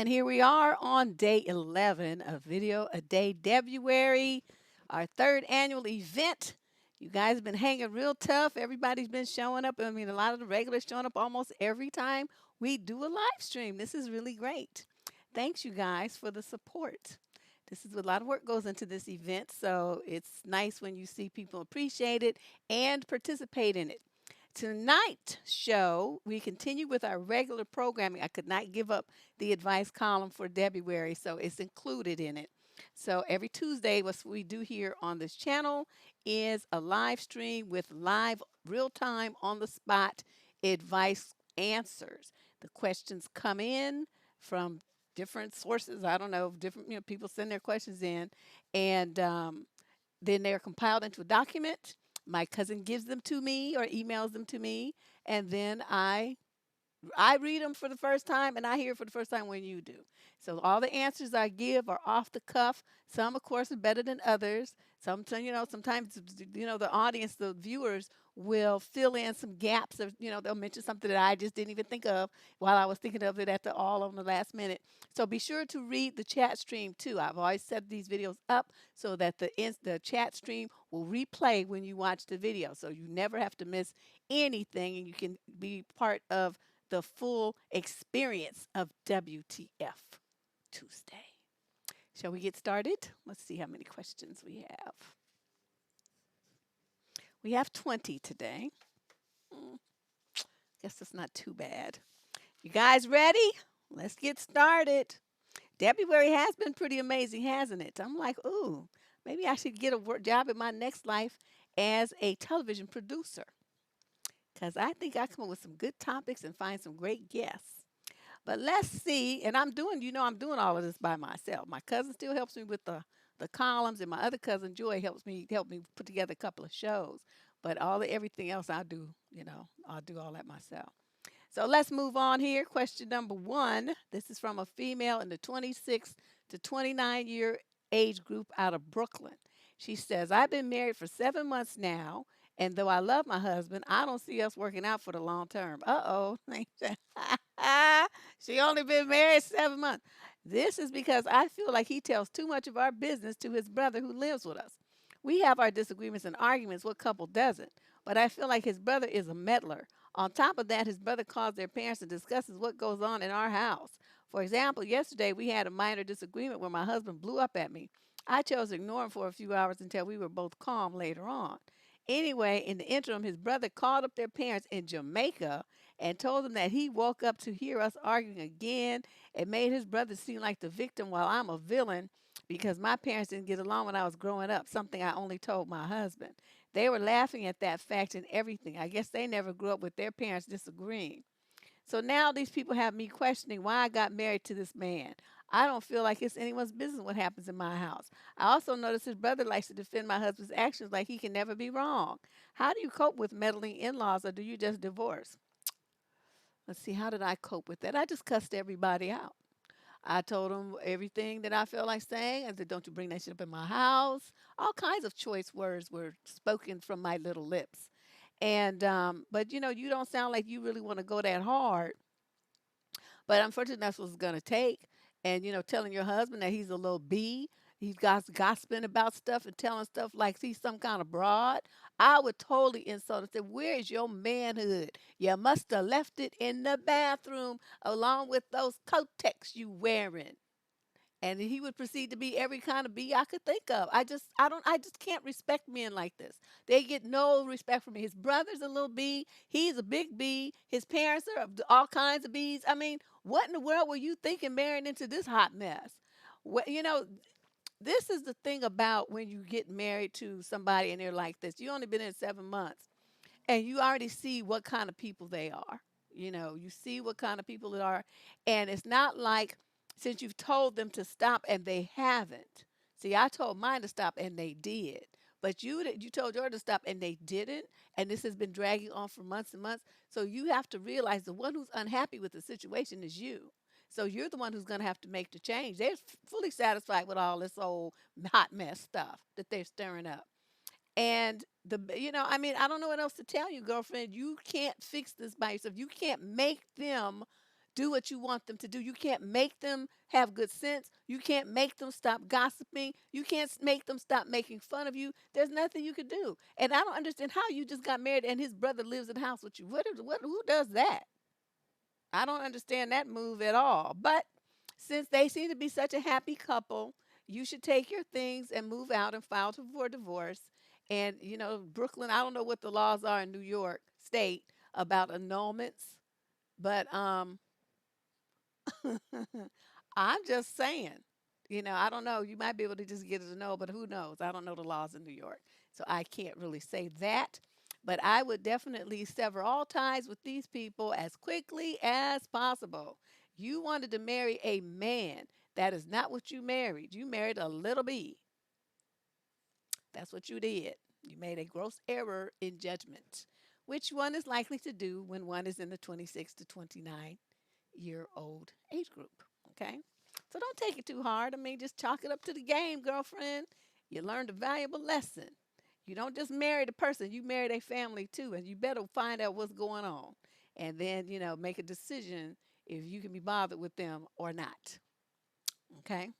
And here we are on day 11 of Video a Day Debruary, our third annual event. You guys have been hanging real tough. Everybody's been showing up. I mean, a lot of the regulars showing up almost every time we do a live stream. This is really great. Thanks, you guys, for the support. This is a lot of work goes into this event, so it's nice when you see people appreciate it and participate in it. Tonight show, we continue with our regular programming. I could not give up the advice column for February, so it's included in it. So every Tuesday, what we do here on this channel is a live stream with live, real time, on the spot advice answers. The questions come in from different sources. I don't know, different people send their questions in, and then they're compiled into a document. My cousin gives them to me or emails them to me, and then I read them for the first time and I hear it for the first time when you do. So all the answers I give are off the cuff. Some, of course, are better than others. Sometimes, sometimes, the audience, the viewers will fill in some gaps or, they'll mention something that I just didn't even think of while I was thinking of it at the all on the last minute. So be sure to read the chat stream too. I've always set these videos up so that the chat stream will replay when you watch the video. So you never have to miss anything and you can be part of the full experience of WTF Tuesday. Shall we get started? Let's see how many questions we have. We have 20 today. Guess that's not too bad. You guys ready? Let's get started. February has been pretty amazing, hasn't it? I'm like, ooh, maybe I should get a work job in my next life as a television producer because I think I come up with some good topics and find some great guests. But let's see, and I'm doing all of this by myself. My cousin still helps me with the columns, and my other cousin Joy help me put together a couple of shows. But everything else I'll do all that myself. So let's move on here. Question number one. This is from a female in the 26 to 29-year age group out of Brooklyn. She says, I've been married for 7 months now, and though I love my husband, I don't see us working out for the long term. Uh-oh. She only been married 7 months. This is because I feel like he tells too much of our business to his brother who lives with us. We have our disagreements and arguments. What couple doesn't? But I feel like his brother is a meddler. On top of that, his brother calls their parents and discusses what goes on in our house. For example, yesterday we had a minor disagreement where my husband blew up at me. I chose to ignore him for a few hours until we were both calm later on. Anyway, in the interim, his brother called up their parents in Jamaica and told them that he woke up to hear us arguing again and made his brother seem like the victim while I'm a villain because my parents didn't get along when I was growing up, something I only told my husband. They were laughing at that fact and everything. I guess they never grew up with their parents disagreeing. So now these people have me questioning why I got married to this man. I don't feel like it's anyone's business what happens in my house. I also notice his brother likes to defend my husband's actions like he can never be wrong. How do you cope with meddling in laws or do you just divorce? Let's see, how did I cope with that? I just cussed everybody out. I told them everything that I felt like saying. I said, don't you bring that shit up in my house. All kinds of choice words were spoken from my little lips. And, but you don't sound like you really want to go that hard. But unfortunately, that's what it's going to take. And, telling your husband that he's a little bee, he's got gossiping about stuff and telling stuff like he's some kind of broad. I would totally insult and say, where's your manhood? You must have left it in the bathroom along with those Kotex you wearing. And he would proceed to be every kind of bee I could think of. I just can't respect men like this. They get no respect from me. His brother's a little bee. He's a big bee. His parents are all kinds of bees. I mean, what in the world were you thinking marrying into this hot mess? Well, this is the thing about when you get married to somebody and they're like this. You only been in 7 months and you already see what kind of people they are. You see what kind of people they are. And it's not like since you've told them to stop and they haven't. See, I told mine to stop and they did. But you told yours to stop and they didn't. And this has been dragging on for months and months. So you have to realize the one who's unhappy with the situation is you. So you're the one who's going to have to make the change. They're fully satisfied with all this old hot mess stuff that they're stirring up. And I mean, I don't know what else to tell you, girlfriend. You can't fix this by yourself. You can't make them do what you want them to do. You can't make them have good sense. You can't make them stop gossiping. You can't make them stop making fun of you. There's nothing you can do. And I don't understand how you just got married and his brother lives in the house with you. Who does that? I don't understand that move at all. But since they seem to be such a happy couple, you should take your things and move out and file for divorce. And, Brooklyn, I don't know what the laws are in New York State about annulments, but I'm just saying, I don't know. You might be able to just get it to know, but who knows? I don't know the laws in New York. So I can't really say that. But I would definitely sever all ties with these people as quickly as possible. You wanted to marry a man. That is not what you married. You married a little bee. That's what you did. You made a gross error in judgment, which one is likely to do when one is in the 26 to 29-year-old age group. Okay? So don't take it too hard. I mean, just chalk it up to the game, girlfriend. You learned a valuable lesson. You don't just marry the person, you marry their family too, and you better find out what's going on. And then, make a decision if you can be bothered with them or not. Okay?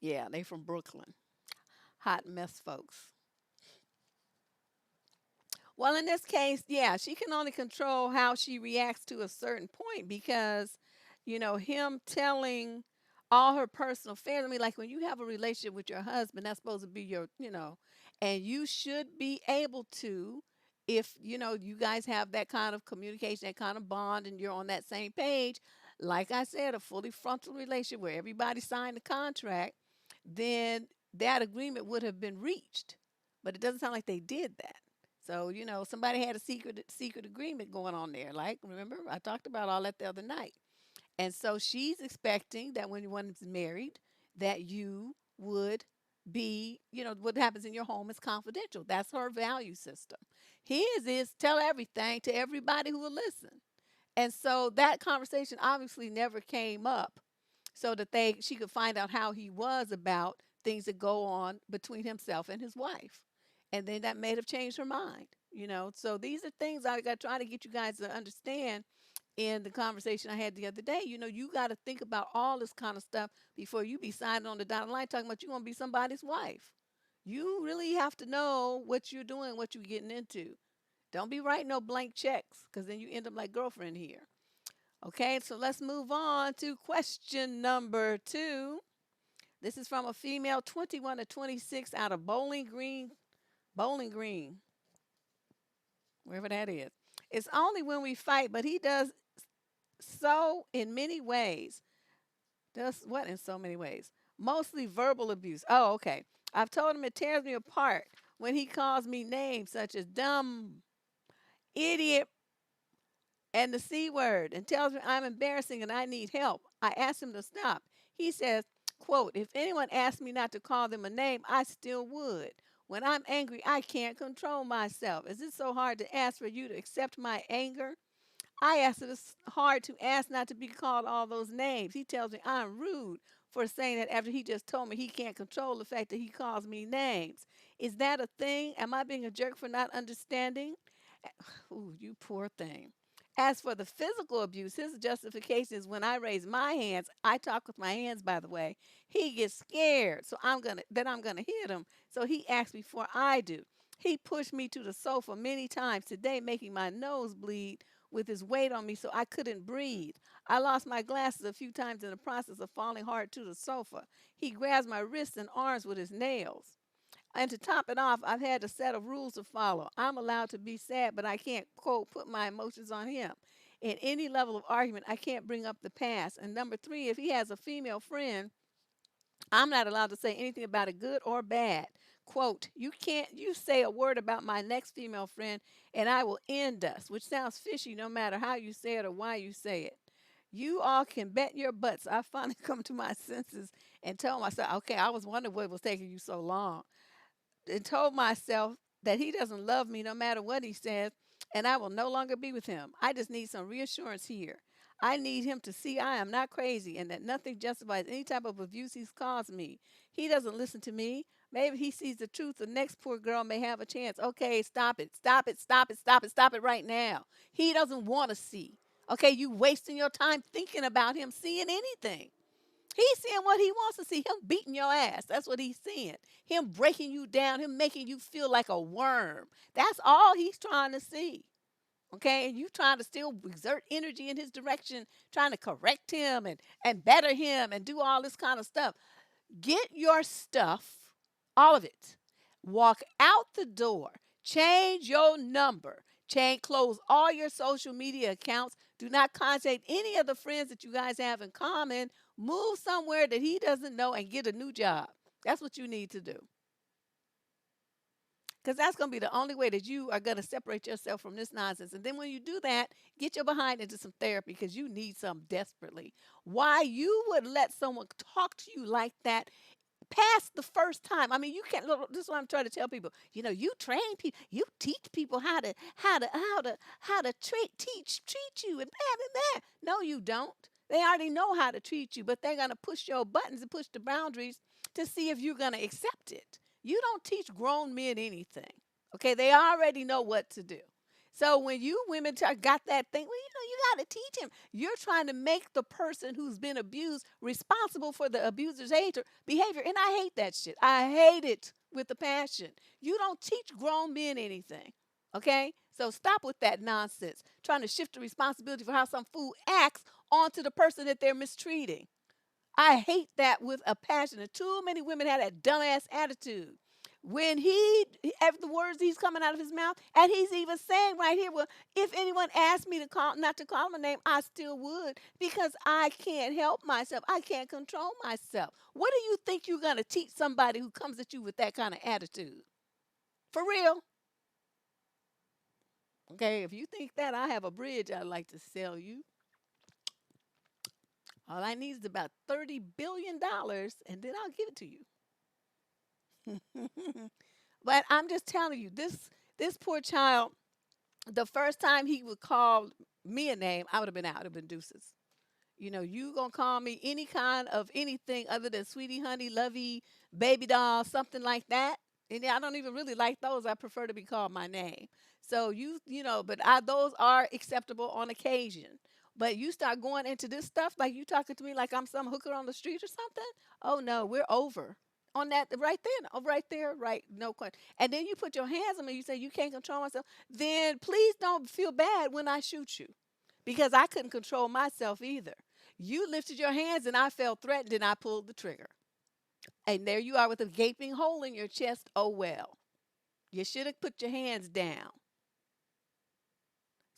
Yeah, they from Brooklyn. Hot mess folks. Well, in this case, yeah, she can only control how she reacts to a certain point because, him telling all her personal affairs. I mean, like when you have a relationship with your husband, that's supposed to be and you should be able to, if, you guys have that kind of communication, that kind of bond, and you're on that same page, like I said, a fully frontal relationship where everybody signed the contract, then that agreement would have been reached. But it doesn't sound like they did that. So, somebody had a secret agreement going on there. Like, remember, I talked about all that the other night. And so she's expecting that when one is married, that you would be, what happens in your home is confidential. That's her value system. His is tell everything to everybody who will listen. And so that conversation obviously never came up so that she could find out how he was about things that go on between himself and his wife. And then that may have changed her mind. So these are things I got trying to get you guys to understand in the conversation I had the other day. You got to think about all this kind of stuff before you be signing on the dotted line talking about you want to be somebody's wife. You really have to know what you're doing, what you're getting into. Don't be writing no blank checks because then you end up like girlfriend here. Okay, so let's move on to question number 2. This is from a female 21 to 26 out of Bowling Green, wherever that is. It's only when we fight, but he does so in many ways. Does what in so many ways? Mostly verbal abuse. Oh, okay. I've told him it tears me apart when he calls me names such as dumb, idiot, and the C word and tells me I'm embarrassing and I need help. I ask him to stop. He says, quote, if anyone asked me not to call them a name, I still would. When I'm angry, I can't control myself. Is it so hard to ask for you to accept my anger? I asked it as hard to ask not to be called all those names. He tells me I'm rude for saying that after he just told me he can't control the fact that he calls me names. Is that a thing? Am I being a jerk for not understanding? Ooh, you poor thing. As for the physical abuse, his justification is when I raise my hands, I talk with my hands, by the way, he gets scared. So I'm gonna hit him. So he acts before I do. He pushed me to the sofa many times today, making my nose bleed with his weight on me so I couldn't breathe. I lost my glasses a few times in the process of falling hard to the sofa. He grabs my wrists and arms with his nails. And to top it off, I've had a set of rules to follow. I'm allowed to be sad, but I can't, quote, put my emotions on him. In any level of argument, I can't bring up the past. And number 3, if he has a female friend, I'm not allowed to say anything about it, good or bad. Quote, you say a word about my next female friend and I will end us, which sounds fishy no matter how you say it or why you say it. You all can bet your butts I finally come to my senses and tell myself, okay, I was wondering what was taking you so long, and told myself that he doesn't love me no matter what he says, and I will no longer be with him. I just need some reassurance here. I need him to see I am not crazy and that nothing justifies any type of abuse he's caused me. He doesn't listen to me. Maybe he sees the truth. The next poor girl may have a chance. Okay, stop it. Stop it. Stop it. Stop it. Stop it right now. He doesn't want to see. Okay, you wasting your time thinking about him seeing anything. He's seeing what he wants to see. Him beating your ass. That's what he's seeing. Him breaking you down. Him making you feel like a worm. That's all he's trying to see. Okay, and you trying to still exert energy in his direction, trying to correct him and better him and do all this kind of stuff. Get your stuff, all of it. Walk out the door. Change your number. Change, close all your social media accounts. Do not contact any of the friends that you guys have in common. Move somewhere that he doesn't know and get a new job. That's what you need to do. Because that's going to be the only way that you are going to separate yourself from this nonsense. And then when you do that, get your behind into some therapy because you need some desperately. Why you would let someone talk to you like that past the first time. I mean, you can't. Look, this is what I'm trying to tell people. You know, you train people, you teach people how to treat you and blah blah blah. No, you don't. They already know how to treat you, but they're gonna push your buttons and push the boundaries to see if you're gonna accept it. You don't teach grown men anything. Okay, they already know what to do. So when you women got that thing, well, you got to teach him. You're trying to make the person who's been abused responsible for the abuser's behavior. And I hate that shit. I hate it with a passion. You don't teach grown men anything. Okay? So stop with that nonsense. Trying to shift the responsibility for how some fool acts onto the person that they're mistreating. I hate that with a passion. And too many women have that dumbass attitude. When after the words he's coming out of his mouth, and he's even saying right here, well, if anyone asked me to call, not to call him a name, I still would because I can't help myself. I can't control myself. What do you think you're going to teach somebody who comes at you with that kind of attitude? For real? Okay, if you think that, I have a bridge I'd like to sell you. All I need is about $30 billion, and then I'll give it to you. But I'm just telling you, this poor child, the first time he would call me a name, I would have been out. I'd have been deuces. You know, you gonna call me any kind of anything other than sweetie, honey, lovey, baby doll, something like that. And I don't even really like those. I prefer to be called my name. So but those are acceptable on occasion. But you start going into this stuff like you talking to me like I'm some hooker on the street or something. Oh no, we're over on that right there. Oh, right there, right? No question. And then you put your hands on me. You say you can't control myself. Then please don't feel bad when I shoot you, because I couldn't control myself either. You lifted your hands and I felt threatened and I pulled the trigger. And there you are with a gaping hole in your chest. Oh well. You should have put your hands down.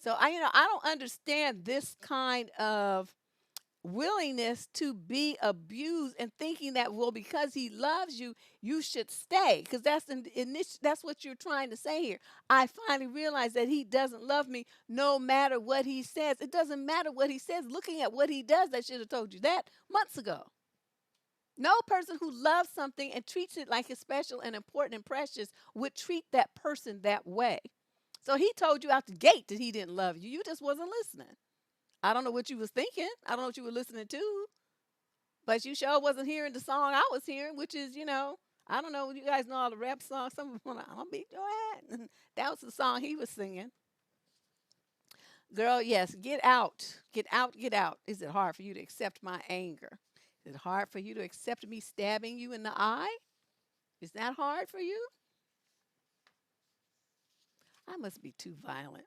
So I don't understand this kind of willingness to be abused and thinking that, well, because he loves you you should stay, because that's what you're trying to say here. I finally realized that he doesn't love me no matter what he says. It doesn't matter what he says. Looking at what he does, I should have told you that months ago. No person who loves something and treats it like it's special and important and precious would treat that person that way. So he told you out the gate that he didn't love you. You just wasn't listening. I don't know what you was thinking. I don't know what you were listening to, but you sure wasn't hearing the song I was hearing, which is, I don't know. You guys know all the rap songs. Some of them, I'm gonna beat your ass. That was the song he was singing. Girl, yes, get out, get out, get out. Is it hard for you to accept my anger? Is it hard for you to accept me stabbing you in the eye? Is that hard for you? I must be too violent.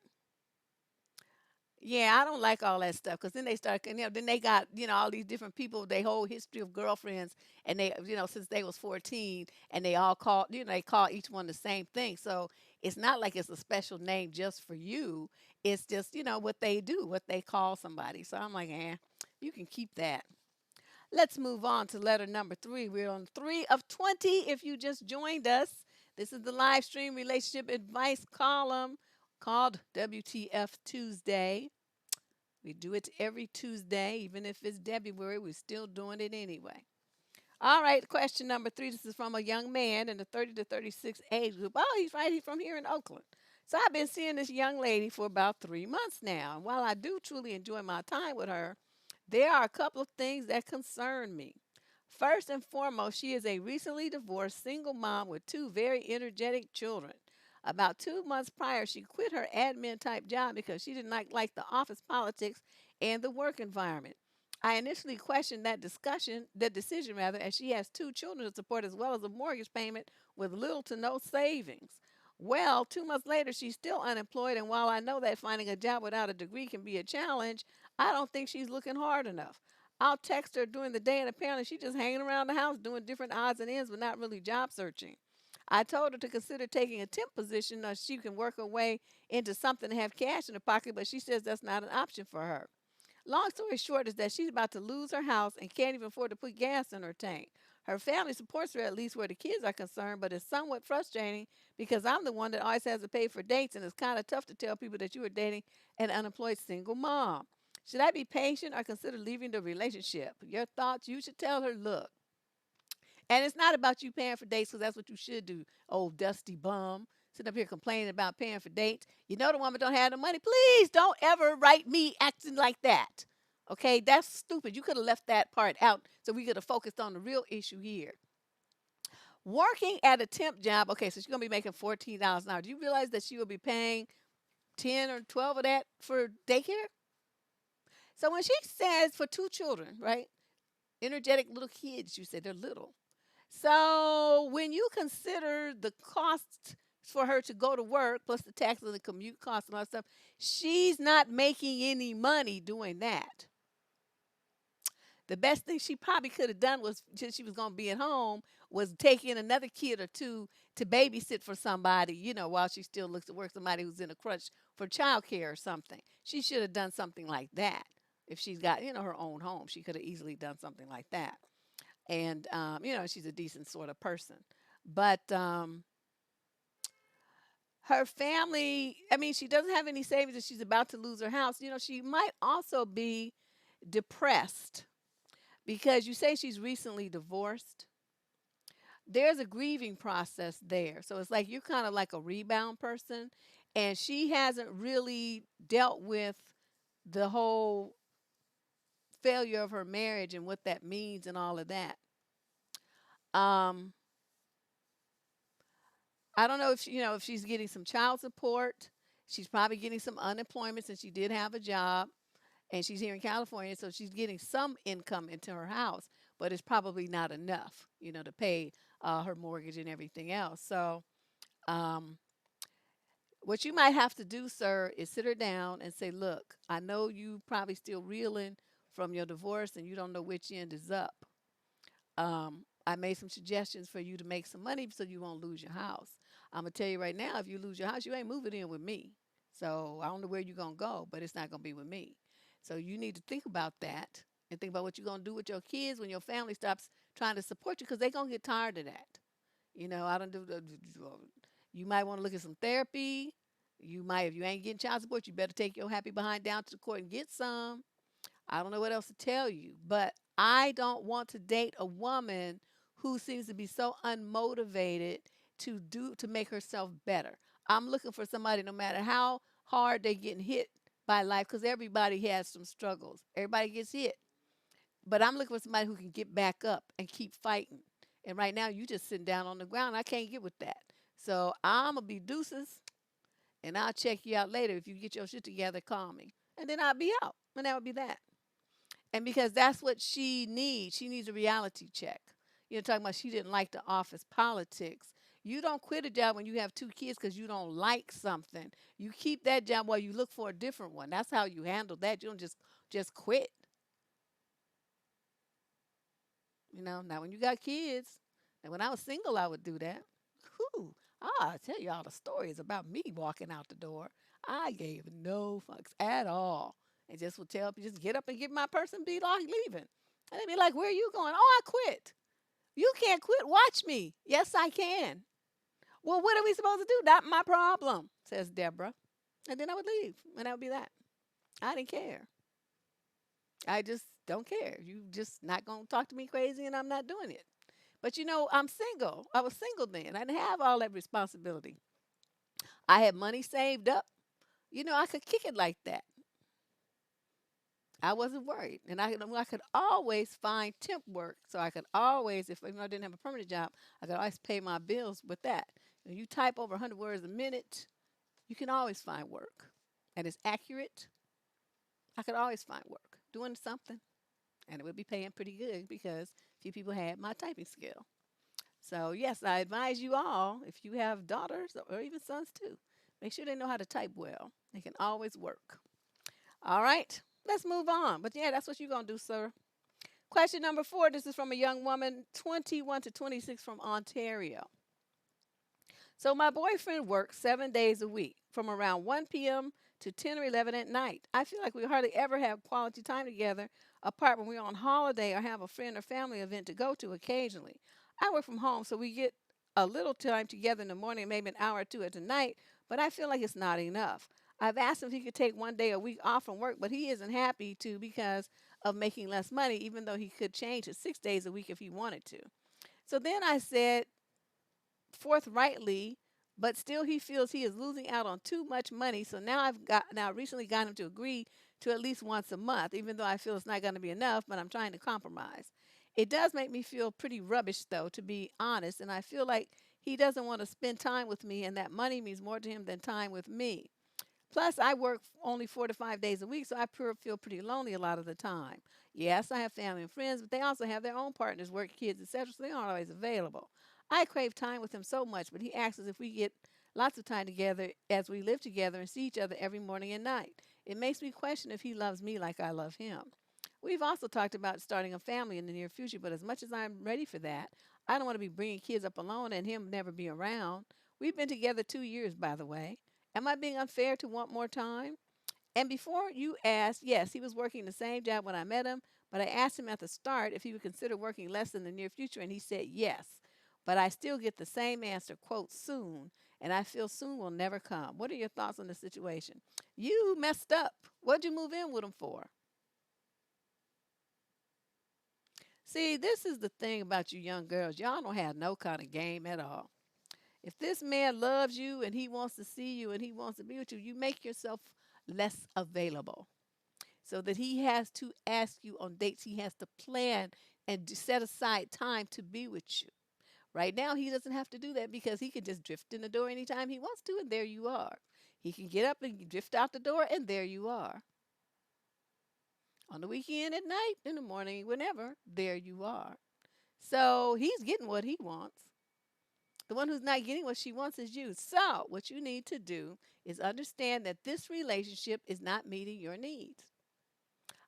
Yeah, I don't like all that stuff because then they start, then they got, all these different people, their whole history of girlfriends, and they, since they was 14, and they all call, they call each one the same thing. So it's not like it's a special name just for you. It's just, what they do, what they call somebody. So I'm like, you can keep that. Let's move on to letter number 3. We're on 3 of 20 if you just joined us. This is the live stream relationship advice column called WTF Tuesday. We do it every Tuesday, even if it's Debruary, we're still doing it anyway. All right, question number 3. This is from a young man in the 30 to 36 age group. Oh, he's right. He's from here in Oakland. So I've been seeing this young lady for about 3 months now. And while I do truly enjoy my time with her, there are a couple of things that concern me. First and foremost, she is a recently divorced single mom with 2 very energetic children. About 2 months prior, she quit her admin type job because she did not like the office politics and the work environment. I initially questioned that decision rather, as she has two children to support as well as a mortgage payment with little to no savings. Well, 2 months later, she's still unemployed, and while I know that finding a job without a degree can be a challenge, I don't think she's looking hard enough. I'll text her during the day, and apparently she's just hanging around the house doing different odds and ends, but not really job searching. I told her to consider taking a temp position so she can work her way into something and have cash in her pocket, but she says that's not an option for her. Long story short is that she's about to lose her house and can't even afford to put gas in her tank. Her family supports her at least where the kids are concerned, but it's somewhat frustrating because I'm the one that always has to pay for dates, and it's kind of tough to tell people that you are dating an unemployed single mom. Should I be patient or consider leaving the relationship? Your thoughts? You should tell her, look, and it's not about you paying for dates because that's what you should do, old dusty bum. Sitting up here complaining about paying for dates. You know the woman don't have the money. Please don't ever write me acting like that. Okay, that's stupid. You could have left that part out so we could have focused on the real issue here. Working at a temp job, okay, so she's gonna be making $14 an hour. Do you realize that she will be paying 10 or 12 of that for daycare? So when she says for two children, right? Energetic little kids, you said they're little. So when you consider the cost for her to go to work, plus the taxes and the commute costs and all that stuff, she's not making any money doing that. The best thing she probably could have done was, since she was going to be at home, was take in another kid or two to babysit for somebody, while she still looks to work, somebody who's in a crutch for childcare or something. She should have done something like that. If she's got, her own home, she could have easily done something like that. And she's a decent sort of person. But her family, I mean, she doesn't have any savings and she's about to lose her house. She might also be depressed because you say she's recently divorced. There's a grieving process there. So it's like you're kind of like a rebound person, and she hasn't really dealt with the whole failure of her marriage and what that means and all of that. Um, I don't know if if she's getting some child support. She's probably getting some unemployment since she did have a job, and she's here in California, so she's getting some income into her house, but it's probably not enough, to pay her mortgage and everything else. So, um, what you might have to do, sir, is sit her down and say, "Look, I know you probably still reeling from your divorce, and you don't know which end is up. I made some suggestions for you to make some money so you won't lose your house. I'm gonna tell you right now, if you lose your house, you ain't moving in with me. So I don't know where you're gonna go, but it's not gonna be with me. So you need to think about that and think about what you're gonna do with your kids when your family stops trying to support you, because they're gonna get tired of that. I don't do the. You might want to look at some therapy. You might, if you ain't getting child support, you better take your happy behind down to the court and get some. I don't know what else to tell you, but I don't want to date a woman who seems to be so unmotivated to make herself better. I'm looking for somebody, no matter how hard they're getting hit by life, because everybody has some struggles. Everybody gets hit, but I'm looking for somebody who can get back up and keep fighting. And right now, you just sitting down on the ground. I can't get with that. So I'm gonna be deuces, and I'll check you out later. If you get your shit together, call me, and then I'll be out, and that would be that. And because that's what she needs. She needs a reality check. Talking about she didn't like the office politics. You don't quit a job when you have two kids because you don't like something. You keep that job while you look for a different one. That's how you handle that. You don't just quit. Now when you got kids, and when I was single, I would do that. Whew, I tell you all the stories about me walking out the door. I gave no fucks at all, and just would tell people, just get up and get my purse and be like leaving. And they'd be like, "Where are you going?" "Oh, I quit." "You can't quit. Watch me." "Yes, I can." "Well, what are we supposed to do?" "Not my problem," says Deborah. And then I would leave, and that would be that. I didn't care. I just don't care. You just not gonna talk to me crazy, and I'm not doing it. But I'm single. I was single then. I didn't have all that responsibility. I had money saved up. I could kick it like that. I wasn't worried, and I could always find temp work. So I could always, if I didn't have a permanent job, I could always pay my bills with that. When you type over 100 words a minute, you can always find work. And it's accurate. I could always find work doing something, and it would be paying pretty good because few people had my typing skill. So, yes, I advise you all, if you have daughters or even sons too, make sure they know how to type well. They can always work. All right, let's move on. But yeah, that's what you're going to do, sir. Question number 4. This is from a young woman, 21 to 26, from Ontario. So my boyfriend works 7 days a week from around 1 p.m. to 10 or 11 at night. I feel like we hardly ever have quality time together apart when we're on holiday or have a friend or family event to go to occasionally. I work from home, so we get a little time together in the morning, maybe an hour or two at the night, but I feel like it's not enough. I've asked him if he could take 1 day a week off from work, but he isn't happy to because of making less money, even though he could change to 6 days a week if he wanted to. So then I said, forthrightly, but still he feels he is losing out on too much money. So now recently got him to agree to at least once a month, even though I feel it's not going to be enough, but I'm trying to compromise. It does make me feel pretty rubbish though, to be honest, and I feel like he doesn't want to spend time with me and that money means more to him than time with me. Plus, I work only 4 to 5 days a week, so I feel pretty lonely a lot of the time. Yes, I have family and friends, but they also have their own partners, work, kids, etc., so they aren't always available. I crave time with him so much, but he asks us if we get lots of time together as we live together and see each other every morning and night. It makes me question if he loves me like I love him. We've also talked about starting a family in the near future, but as much as I'm ready for that, I don't want to be bringing kids up alone and him never be around. We've been together 2 years, by the way. Am I being unfair to want more time? And before you ask, yes, he was working the same job when I met him, but I asked him at the start if he would consider working less in the near future, and he said yes. But I still get the same answer, quote, soon, and I feel soon will never come. What are your thoughts on the situation? You messed up. What'd you move in with him for? See, this is the thing about you young girls. Y'all don't have no kind of game at all. If this man loves you and he wants to see you and he wants to be with you, you make yourself less available so that he has to ask you on dates. He has to plan and set aside time to be with you. Right now, he doesn't have to do that because he can just drift in the door anytime he wants to, and there you are. He can get up and drift out the door, and there you are. On the weekend, at night, in the morning, whenever, there you are. So he's getting what he wants. The one who's not getting what she wants is you. So, what you need to do is understand that this relationship is not meeting your needs.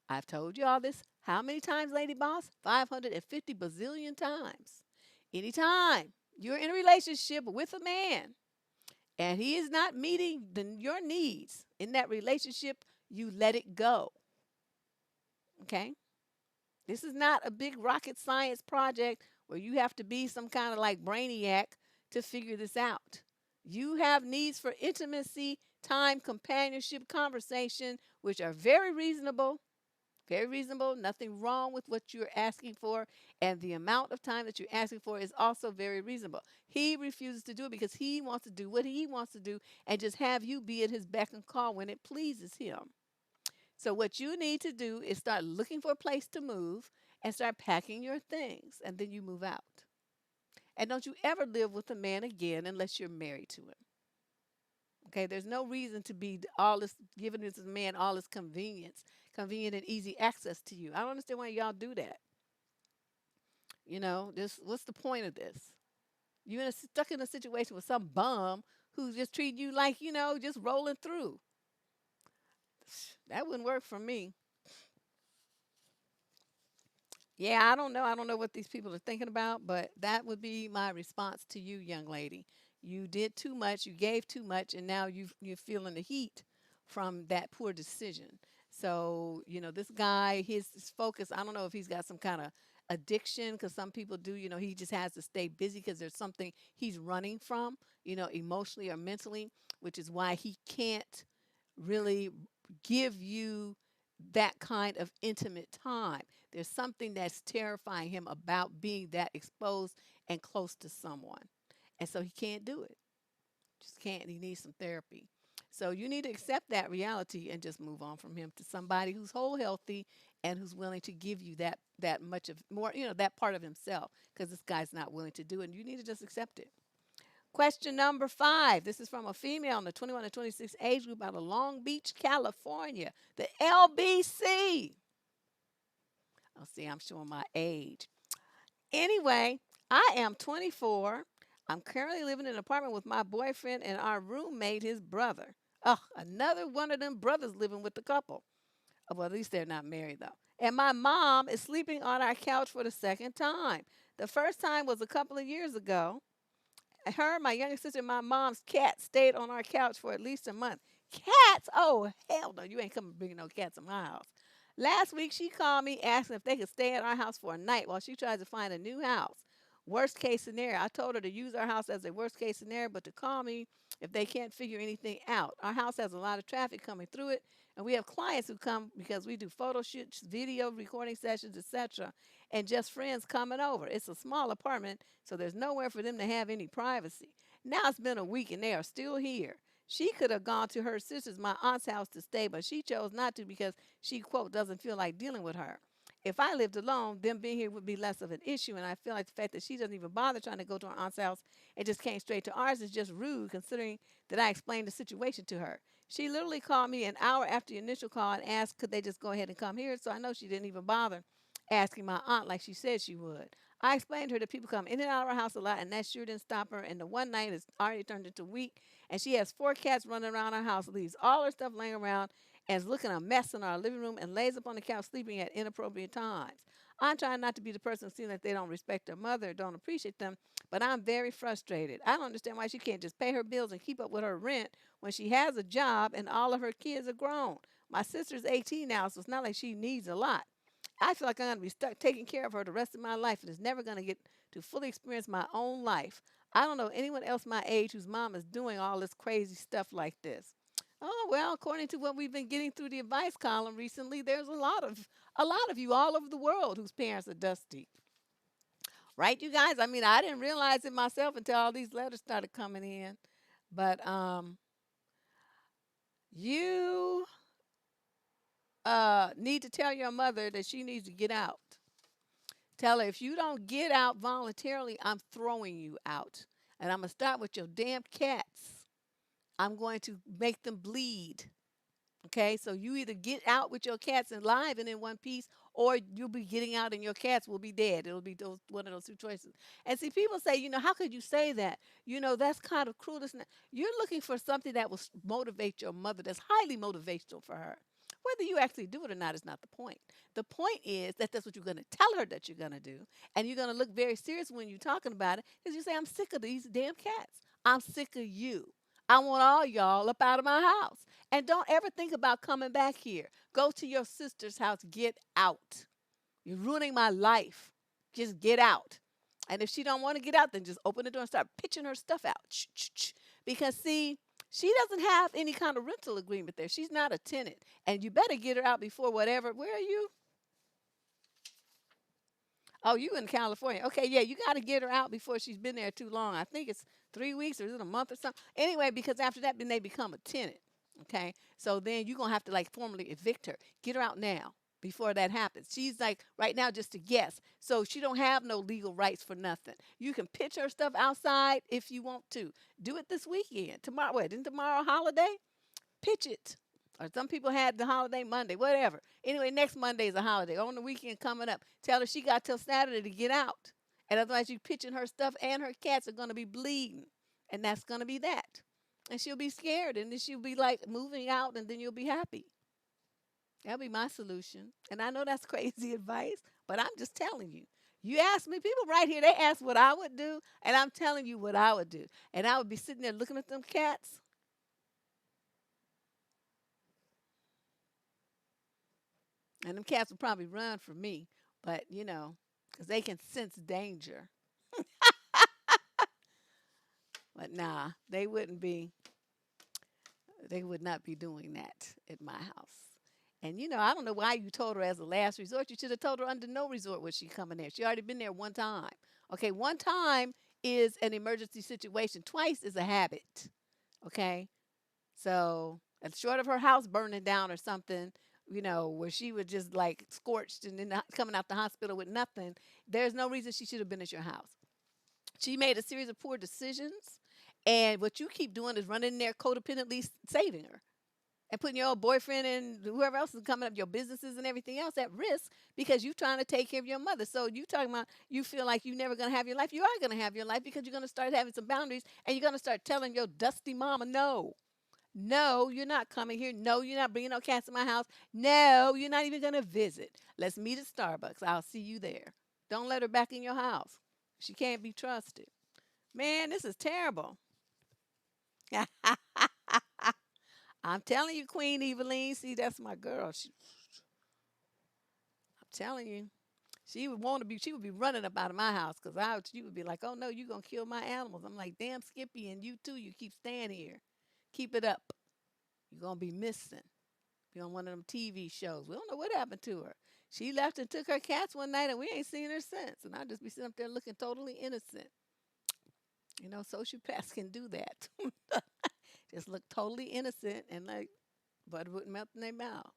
I've told you all this how many times, Lady Boss? 550 bazillion times. Anytime you're in a relationship with a man and he is not meeting your needs in that relationship, you let it go. Okay? This is not a big rocket science project where you have to be some kind of like brainiac to figure this out. You have needs for intimacy, time, companionship, conversation, which are very reasonable. Very reasonable. Nothing wrong with what you're asking for. And the amount of time that you're asking for is also very reasonable. He refuses to do it because he wants to do what he wants to do and just have you be at his beck and call when it pleases him. So what you need to do is start looking for a place to move and start packing your things, and then you move out. And don't you ever live with a man again unless you're married to him. Okay, there's no reason to be all this giving this man all this convenient and easy access to you. I don't understand why y'all do that. This what's the point of this? Stuck in a situation with some bum who's just treating you like just rolling through. That wouldn't work for me. Yeah, I don't know. I don't know what these people are thinking about, but that would be my response to you, young lady. You did too much, you gave too much, and now you're feeling the heat from that poor decision. So, this guy, his focus, I don't know if he's got some kind of addiction, because some people do, he just has to stay busy because there's something he's running from, emotionally or mentally, which is why he can't really give you that kind of intimate time. There's something that's terrifying him about being that exposed and close to someone. And so he can't do it. Just can't. He needs some therapy. So you need to accept that reality and just move on from him to somebody who's whole healthy and who's willing to give you that much of more, that part of himself, because this guy's not willing to do it. And you need to just accept it. Question number 5. This is from a female in the 21 to 26 age group out of Long Beach, California. The LBC. Oh, see, I'm showing my age. Anyway, I am 24. I'm currently living in an apartment with my boyfriend and our roommate, his brother. Ugh, another one of them brothers living with the couple. Well, at least they're not married, though. And my mom is sleeping on our couch for the second time. The first time was a couple of years ago. Her, my younger sister, and my mom's cat stayed on our couch for at least a month. Cats? Oh, hell no. You ain't coming bringing no cats in my house. Last week, she called me asking if they could stay at our house for a night while she tries to find a new house. Worst case scenario. I told her to use our house as a worst case scenario, but to call me if they can't figure anything out. Our house has a lot of traffic coming through it, and we have clients who come because we do photo shoots, video recording sessions, etc., and just friends coming over. It's a small apartment, so there's nowhere for them to have any privacy. Now it's been a week and they are still here. She could have gone to her sister's, my aunt's house to stay, but she chose not to because she, quote, doesn't feel like dealing with her. If I lived alone, them being here would be less of an issue, and I feel like the fact that she doesn't even bother trying to go to her aunt's house and just came straight to ours is just rude, considering that I explained the situation to her. She literally called me an hour after the initial call and asked could they just go ahead and come here, so I know she didn't even bother asking my aunt like she said she would. I explained to her that people come in and out of our house a lot, and that sure didn't stop her. And the one night has already turned into a week, and she has 4 cats running around our house, leaves all her stuff laying around, and is looking a mess in our living room, and lays up on the couch sleeping at inappropriate times. I'm trying not to be the person who seems like they don't respect their mother or don't appreciate them, but I'm very frustrated. I don't understand why she can't just pay her bills and keep up with her rent when she has a job and all of her kids are grown. My sister's 18 now, so it's not like she needs a lot. I feel like I'm going to be stuck taking care of her the rest of my life and is never going to get to fully experience my own life. I don't know anyone else my age whose mom is doing all this crazy stuff like this. Oh well, according to what we've been getting through the advice column recently, there's a lot of you all over the world whose parents are dusty. Right, you guys? I mean, I didn't realize it myself until all these letters started coming in. But you need to tell your mother that she needs to get out. Tell her if you don't get out voluntarily, I'm throwing you out. And I'm going to start with your damn cats. I'm going to make them bleed. Okay, so you either get out with your cats alive and in one piece, or you'll be getting out and your cats will be dead. It'll be one of those two choices. And see, people say, how could you say that? That's kind of cruel. You're looking for something that will motivate your mother, that's highly motivational for her. Whether you actually do it or not is not the point. The point is that that's what you're going to tell her that you're going to do. And you're going to look very serious when you're talking about it because you say, I'm sick of these damn cats. I'm sick of you. I want all y'all up out of my house. And don't ever think about coming back here. Go to your sister's house. Get out. You're ruining my life. Just get out. And if she don't want to get out, then just open the door and start pitching her stuff out. Because see, she doesn't have any kind of rental agreement there. She's not a tenant. And you better get her out before whatever. Where are you? Oh, you in California. Okay, yeah, you got to get her out before she's been there too long. I think it's 3 weeks or is it a month or something? Anyway, because after that, then they become a tenant. Okay, so then you're going to have to like formally evict her. Get her out now before that happens. She's like right now just a guest. So she don't have no legal rights for nothing. You can pitch her stuff outside if you want to. Do it this weekend. Tomorrow, what, isn't tomorrow a holiday? Pitch it. Or some people had the holiday Monday, whatever. Anyway, next Monday is a holiday. On the weekend coming up. Tell her she got till Saturday to get out. And otherwise you pitching her stuff and her cats are going to be bleeding. And that's going to be that. And she'll be scared. And then she'll be like moving out and then you'll be happy. That'll be my solution. And I know that's crazy advice, but I'm just telling you. You ask me, people right here, they ask what I would do. And I'm telling you what I would do. And I would be sitting there looking at them cats. And them cats would probably run from me, but because they can sense danger. But nah, they would not be doing that at my house. And I don't know why you told her as a last resort. You should have told her under no resort was she coming there. She already been there one time. Okay, one time is an emergency situation. Twice is a habit. Okay, so short of her house burning down or something, where she was just like scorched and then coming out the hospital with nothing, there's no reason she should have been at your house. She made a series of poor decisions, And what you keep doing is running in there codependently saving her and putting your old boyfriend and whoever else is coming up, your businesses and everything else at risk because you're trying to take care of your mother. So you talking about you feel like you're never going to have your life. You are going to have your life because you're going to start having some boundaries and you're going to start telling your dusty mama, no, no, you're not coming here. No, you're not bringing no cats in my house. No, you're not even going to visit. Let's meet at Starbucks. I'll see you there. Don't let her back in your house. She can't be trusted. Man, this is terrible. I'm telling you, Queen Eveline. See, that's my girl. I'm telling you, she would want to be. She would be running up out of my house because she would be like, "Oh no, you gonna kill my animals." I'm like, "Damn, Skippy, and you too. You keep staying here. Keep it up. You're gonna be missing. Be on one of them TV shows. We don't know what happened to her. She left and took her cats one night, and we ain't seen her since. And I just be sitting up there looking totally innocent. You know, sociopaths can do that. Just look totally innocent and like butter wouldn't melt in their mouth.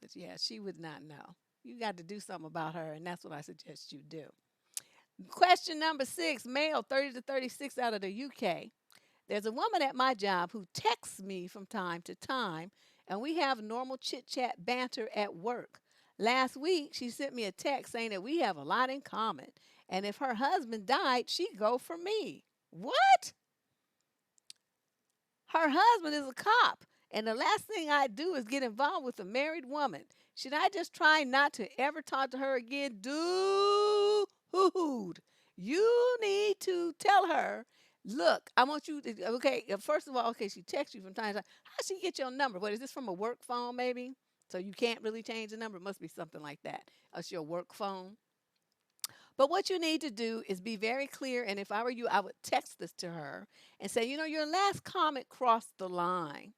But yeah, she would not know. You got to do something about her, and that's what I suggest you do. Question number 6, male 30 to 36 out of the UK. There's a woman at my job who texts me from time to time, and we have normal chit chat banter at work. Last week, she sent me a text saying that we have a lot in common, and if her husband died, she'd go for me. What? Her husband is a cop, and the last thing I do is get involved with a married woman. Should I just try not to ever talk to her again? Dude, you need to tell her, look, I want you to, okay, first of all, okay, she texts you from time to time. How'd she get your number? What is this from a work phone, maybe? So you can't really change the number. It must be something like that. It's your work phone. But what you need to do is be very clear. And if I were you, I would text this to her and say, you know, your last comment crossed the line.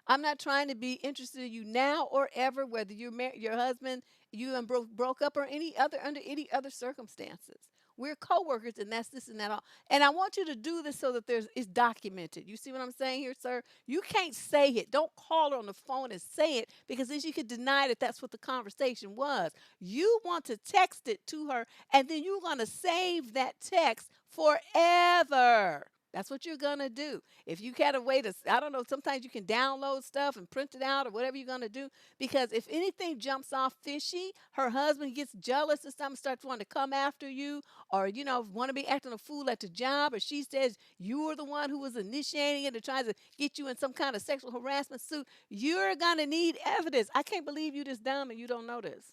I'm not trying to be interested in you now or ever, whether you're married, your husband, you and broke up, or any other under any other circumstances. We're coworkers, and that's this and that all. And I want you to do this so that it's documented. You see what I'm saying here, sir? You can't say it. Don't call her on the phone and say it because then she could deny that that's what the conversation was. You want to text it to her, and then you're going to save that text forever. That's what you're going to do. If you had a way to, I don't know, sometimes you can download stuff and print it out or whatever you're going to do. Because if anything jumps off fishy, her husband gets jealous or something, starts wanting to come after you, or, you know, want to be acting a fool at the job, or she says you were the one who was initiating it and tries to get you in some kind of sexual harassment suit, you're going to need evidence. I can't believe you this dumb and you don't know this.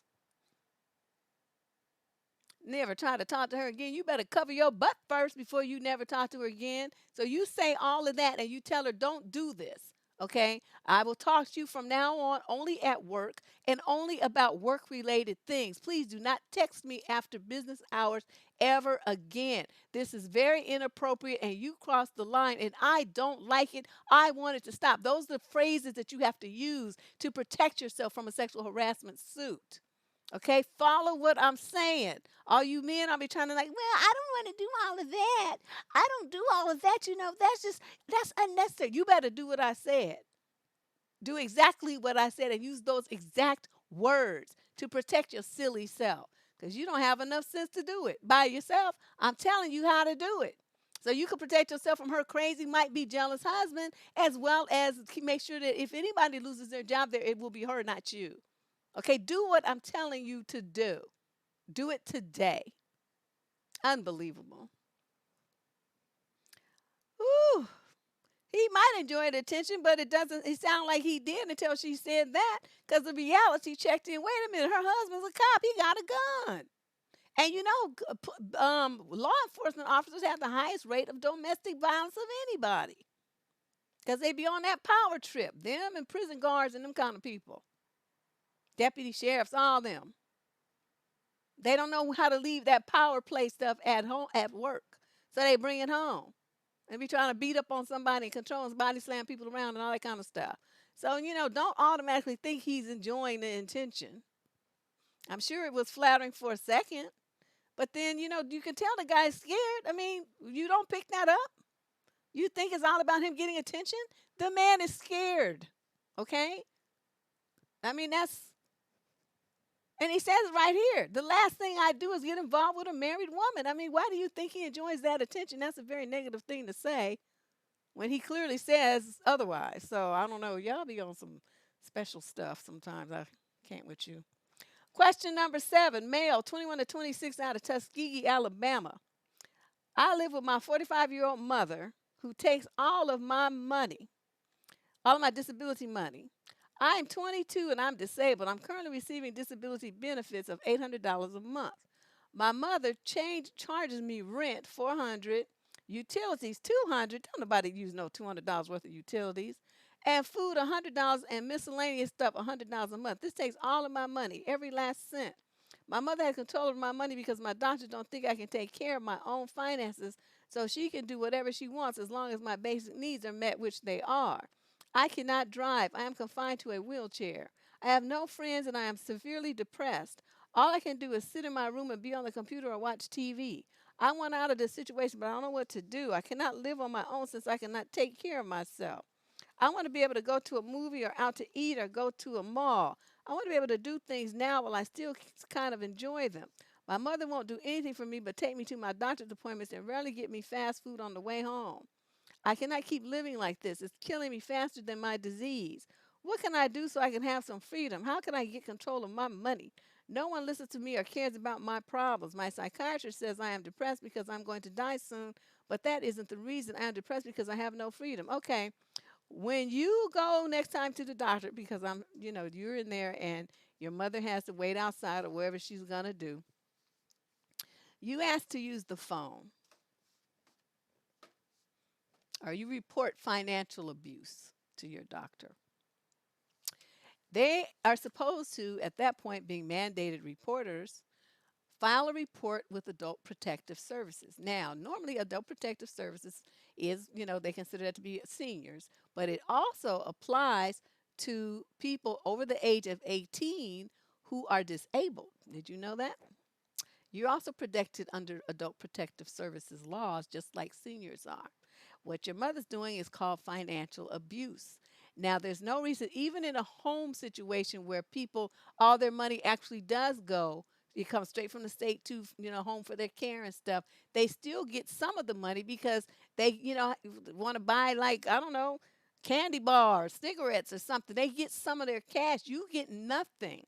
Never try to talk to her again. You better cover your butt first before you never talk to her again. So you say all of that and you tell her, don't do this. Okay? I will talk to you from now on only at work and only about work related things. Please do not text me after business hours ever again. This is very inappropriate and you crossed the line and I don't like it. I want it to stop. Those are the phrases that you have to use to protect yourself from a sexual harassment suit. Okay, follow what I'm saying. All you men, I'll be trying to like, well, I don't want to do all of that. I don't do all of that. You know, that's unnecessary. You better do what I said. Do exactly what I said and use those exact words to protect your silly self because you don't have enough sense to do it by yourself. I'm telling you how to do it. So you can protect yourself from her crazy, might be jealous husband, as well as make sure that if anybody loses their job there, it will be her, not you. Okay, do what I'm telling you to do. Do it today. Unbelievable. Ooh, he might enjoy the attention, but it sound like he did until she said that. Because the reality checked in. Wait a minute, her husband's a cop. He got a gun. And you know, law enforcement officers have the highest rate of domestic violence of anybody. Because they be on that power trip. Them and prison guards and them kind of people. Deputy sheriffs, all them. They don't know how to leave that power play stuff at home at work. So they bring it home. And be trying to beat up on somebody and control his body, slam people around and all that kind of stuff. So, you know, don't automatically think he's enjoying the intention. I'm sure it was flattering for a second. But then, you know, you can tell the guy's scared. I mean, you don't pick that up. You think it's all about him getting attention? The man is scared. Okay? I mean, And he says it right here. The last thing I do is get involved with a married woman. I mean, why do you think he enjoys that attention? That's a very negative thing to say when he clearly says otherwise. So I don't know. Y'all be on some special stuff sometimes. I can't with you. Question number 7, male, 21 to 26, out of Tuskegee, Alabama. I live with my 45-year-old mother who takes all of my disability money. I am 22 and I'm disabled. I'm currently receiving disability benefits of $800 a month. My mother charges me rent $400, utilities $200. Don't nobody use no $200 worth of utilities, and food $100, and miscellaneous stuff $100 a month. This takes all of my money, every last cent. My mother has control over my money because my doctors don't think I can take care of my own finances, so she can do whatever she wants as long as my basic needs are met, which they are. I cannot drive. I am confined to a wheelchair. I have no friends and I am severely depressed. All I can do is sit in my room and be on the computer or watch TV. I want out of this situation, but I don't know what to do. I cannot live on my own since I cannot take care of myself. I want to be able to go to a movie or out to eat or go to a mall. I want to be able to do things now while I still kind of enjoy them. My mother won't do anything for me but take me to my doctor's appointments and rarely get me fast food on the way home. I cannot keep living like this. It's killing me faster than my disease. What can I do so I can have some freedom? How can I get control of my money? No one listens to me or cares about my problems. My psychiatrist says I am depressed because I'm going to die soon, but that isn't the reason. I'm depressed because I have no freedom. Okay, when you go next time to the doctor, because you're in there and your mother has to wait outside or wherever she's going to do, you ask to use the phone or you report financial abuse to your doctor. They are supposed to, at that point, being mandated reporters, file a report with Adult Protective Services. Now, normally Adult Protective Services is, they consider that to be seniors, but it also applies to people over the age of 18 who are disabled. Did you know that? You're also protected under Adult Protective Services laws, just like seniors are. What your mother's doing is called financial abuse. Now, there's no reason, even in a home situation where people, all their money actually does go, it comes straight from the state to, home for their care and stuff, they still get some of the money because they, want to buy, like, I don't know, candy bars, cigarettes or something. They get some of their cash. You get nothing.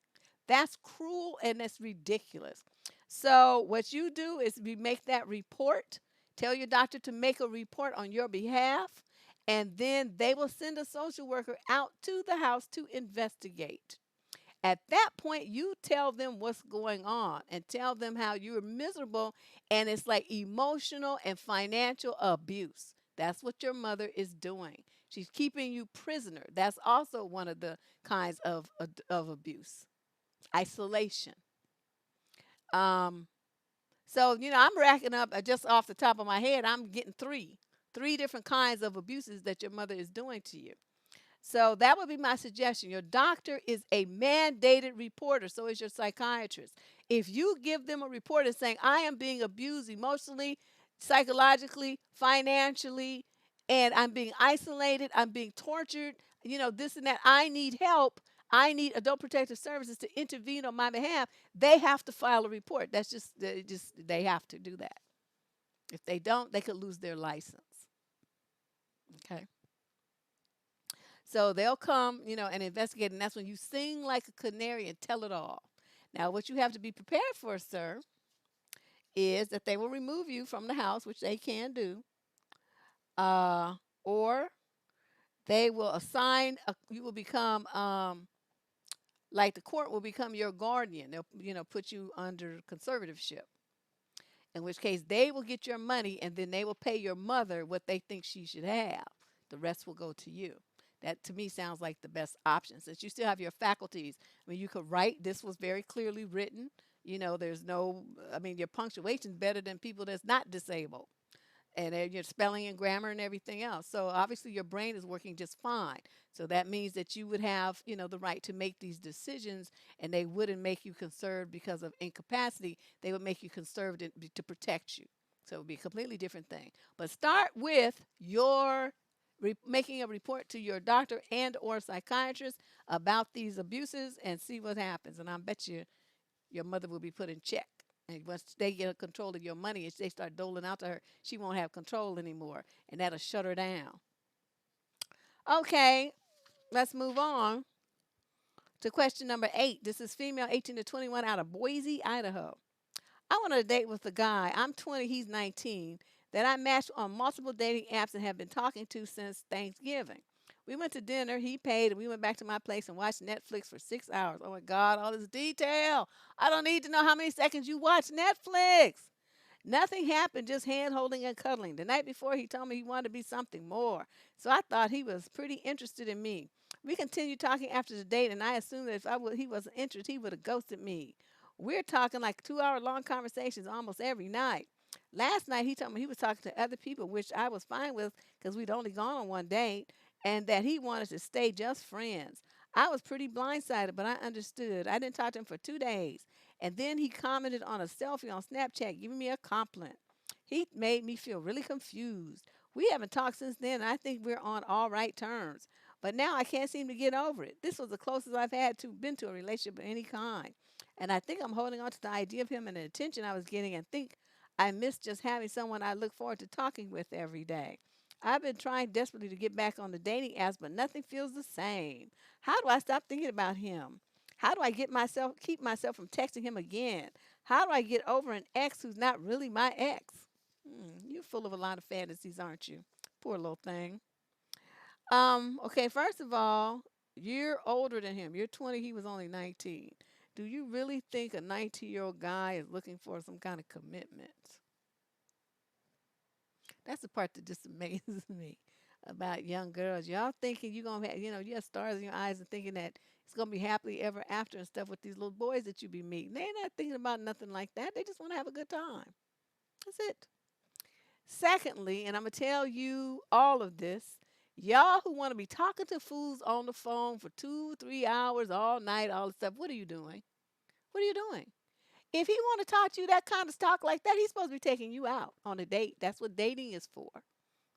That's cruel and that's ridiculous. So what you do is we make that report. Tell your doctor to make a report on your behalf, and then they will send a social worker out to the house to investigate. At that point, you tell them what's going on and tell them how you're miserable and it's like emotional and financial abuse. That's what your mother is doing. She's keeping you prisoner. That's also one of the kinds of abuse. Isolation. Um, so, I'm racking up just off the top of my head, I'm getting three different kinds of abuses that your mother is doing to you. So that would be my suggestion. Your doctor is a mandated reporter, so is your psychiatrist. If you give them a report and saying, I am being abused emotionally, psychologically, financially, and I'm being isolated, I'm being tortured, this and that, I need help, I need Adult Protective Services to intervene on my behalf, they have to file a report. That's they have to do that. If they don't, they could lose their license. Okay. So they'll come, and investigate, and that's when you sing like a canary and tell it all. Now, what you have to be prepared for, sir, is that they will remove you from the house, which they can do, or they will you will become, like the court will become your guardian. They'll, put you under conservatorship, in which case they will get your money and then they will pay your mother what they think she should have. The rest will go to you. That to me sounds like the best option since you still have your faculties. I mean, you could write. This was very clearly written. There's no, your punctuation's better than people that's not disabled. And your spelling and grammar and everything else. So obviously your brain is working just fine. So that means that you would have, the right to make these decisions, and they wouldn't make you conserved because of incapacity. They would make you conserved to protect you. So it would be a completely different thing. But start with making a report to your doctor and or psychiatrist about these abuses and see what happens. And I bet you your mother will be put in check. And once they get control of your money and they start doling out to her, she won't have control anymore. And that'll shut her down. Okay, let's move on to question number 8. This is female 18 to 21 out of Boise, Idaho. I went on a date with a guy. I'm 20, he's 19, that I matched on multiple dating apps and have been talking to since Thanksgiving. We went to dinner, he paid, and we went back to my place and watched Netflix for 6 hours. Oh my God, all this detail. I don't need to know how many seconds you watch Netflix. Nothing happened, just hand holding and cuddling. The night before, he told me he wanted to be something more. So I thought he was pretty interested in me. We continued talking after the date, and I assumed that if he wasn't interested, he would have ghosted me. We're talking like 2 hour long conversations almost every night. Last night, he told me he was talking to other people, which I was fine with because we'd only gone on one date, and that he wanted to stay just friends. I was pretty blindsided, but I understood. I didn't talk to him for 2 days. And then he commented on a selfie on Snapchat, giving me a compliment. He made me feel really confused. We haven't talked since then, and I think we're on all right terms. But now I can't seem to get over it. This was the closest I've had to been to a relationship of any kind. And I think I'm holding on to the idea of him and the attention I was getting and think I miss just having someone I look forward to talking with every day. I've been trying desperately to get back on the dating apps, but nothing feels the same. How do I stop thinking about him? How do I keep myself from texting him again? How do I get over an ex who's not really my ex? You're full of a lot of fantasies, aren't you? Poor little thing. Okay, first of all, you're older than him. You're 20, he was only 19. Do you really think a 19-year-old guy is looking for some kind of commitment? That's the part that just amazes me about young girls. Y'all thinking you're gonna have, you have stars in your eyes and thinking that it's gonna be happily ever after and stuff with these little boys that you be meeting. They're not thinking about nothing like that. They just want to have a good time. That's it. Secondly, and I'm gonna tell you all of this, y'all who want to be talking to fools on the phone for 2, 3 hours all night, all this stuff. What are you doing? What are you doing? If he want to talk to you that kind of talk like that, he's supposed to be taking you out on a date. That's what dating is for.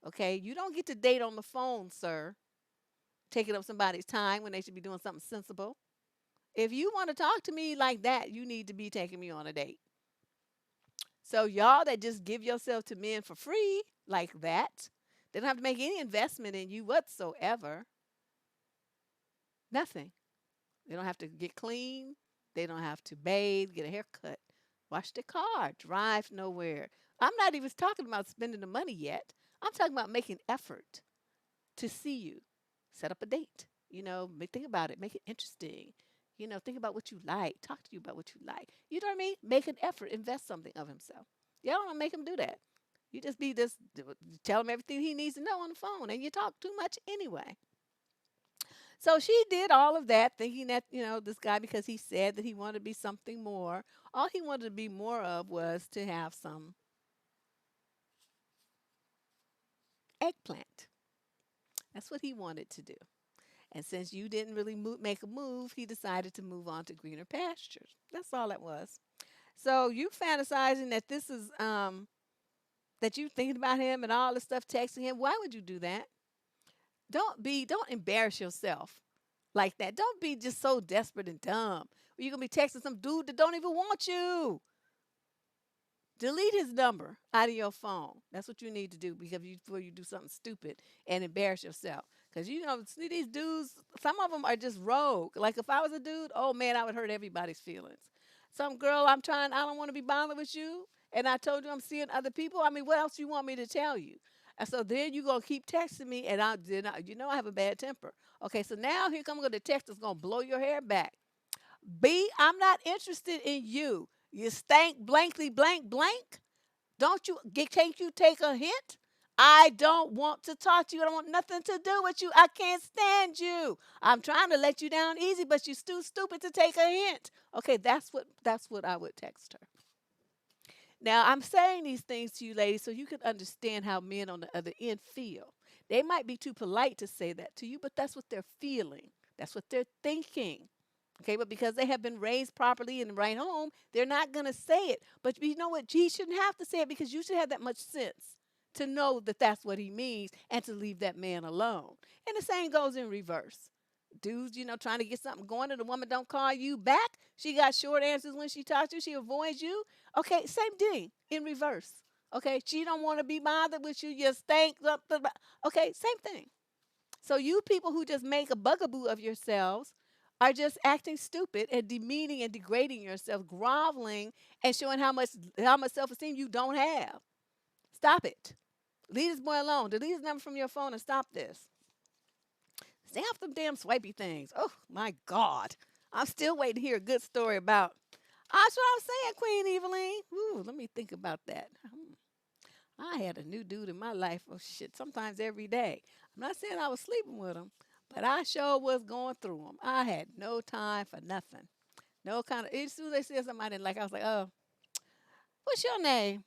Okay, you don't get to date on the phone, sir, taking up somebody's time when they should be doing something sensible. If you want to talk to me like that, you need to be taking me on a date. So y'all that just give yourself to men for free like that, they don't have to make any investment in you whatsoever. Nothing. They don't have to get clean. They don't have to bathe, get a haircut, wash their car, drive nowhere. I'm not even talking about spending the money yet. I'm talking about making effort to see you. Set up a date. Think about it. Make it interesting. Think about what you like. Talk to you about what you like. You know what I mean? Make an effort. Invest something of himself. Y'all don't make him do that. You just tell him everything he needs to know on the phone, and you talk too much anyway. So she did all of that, thinking that, this guy, because he said that he wanted to be something more, all he wanted to be more of was to have some eggplant. That's what he wanted to do. And since you didn't really make a move, he decided to move on to greener pastures. That's all it was. So you fantasizing that this is that you thinking about him and all this stuff, texting him. Why would you do that? Don't embarrass yourself like that. Don't be just so desperate and dumb. You're gonna be texting some dude that don't even want you. Delete his number out of your phone. That's what you need to do before you do something stupid and embarrass yourself. Because see these dudes, some of them are just rogue. Like if I was a dude, oh man, I would hurt everybody's feelings. Some girl, I don't want to be bothered with you, and I told you I'm seeing other people. I mean, what else you want me to tell you? And so then you gonna keep texting me, and I have a bad temper. Okay, so now here come the text that's gonna blow your hair back. B, I'm not interested in you. You stank blankly blank blank. Don't you can't you take a hint? I don't want to talk to you. I don't want nothing to do with you. I can't stand you. I'm trying to let you down easy, but you're too stupid to take a hint. Okay, that's what I would text her. Now, I'm saying these things to you ladies so you can understand how men on the other end feel. They might be too polite to say that to you, but that's what they're feeling. That's what they're thinking. Okay, but because they have been raised properly in the right home, they're not going to say it. But you know what? He shouldn't have to say it because you should have that much sense to know that that's what he means and to leave that man alone. And the same goes in reverse. dudes, trying to get something going and the woman don't call you back. She got short answers when she talks to you. She avoids you. Okay, same thing in reverse. Okay, she don't want to be bothered with you. You stink. Okay, same thing. So you people who just make a bugaboo of yourselves are just acting stupid and demeaning and degrading yourself, groveling and showing how much self-esteem you don't have. Stop it. Leave this boy alone. Delete his number from your phone and stop this. Stay off them damn swipey things. Oh my God. I'm still waiting to hear a good story about. That's what I was saying, Queen Eveline. Ooh, let me think about that. I had a new dude in my life. Oh shit, sometimes every day. I'm not saying I was sleeping with him, but I sure was going through him. I had no time for nothing. No kind of. As soon as they said something I didn't like, I was like, "Oh, what's your name?"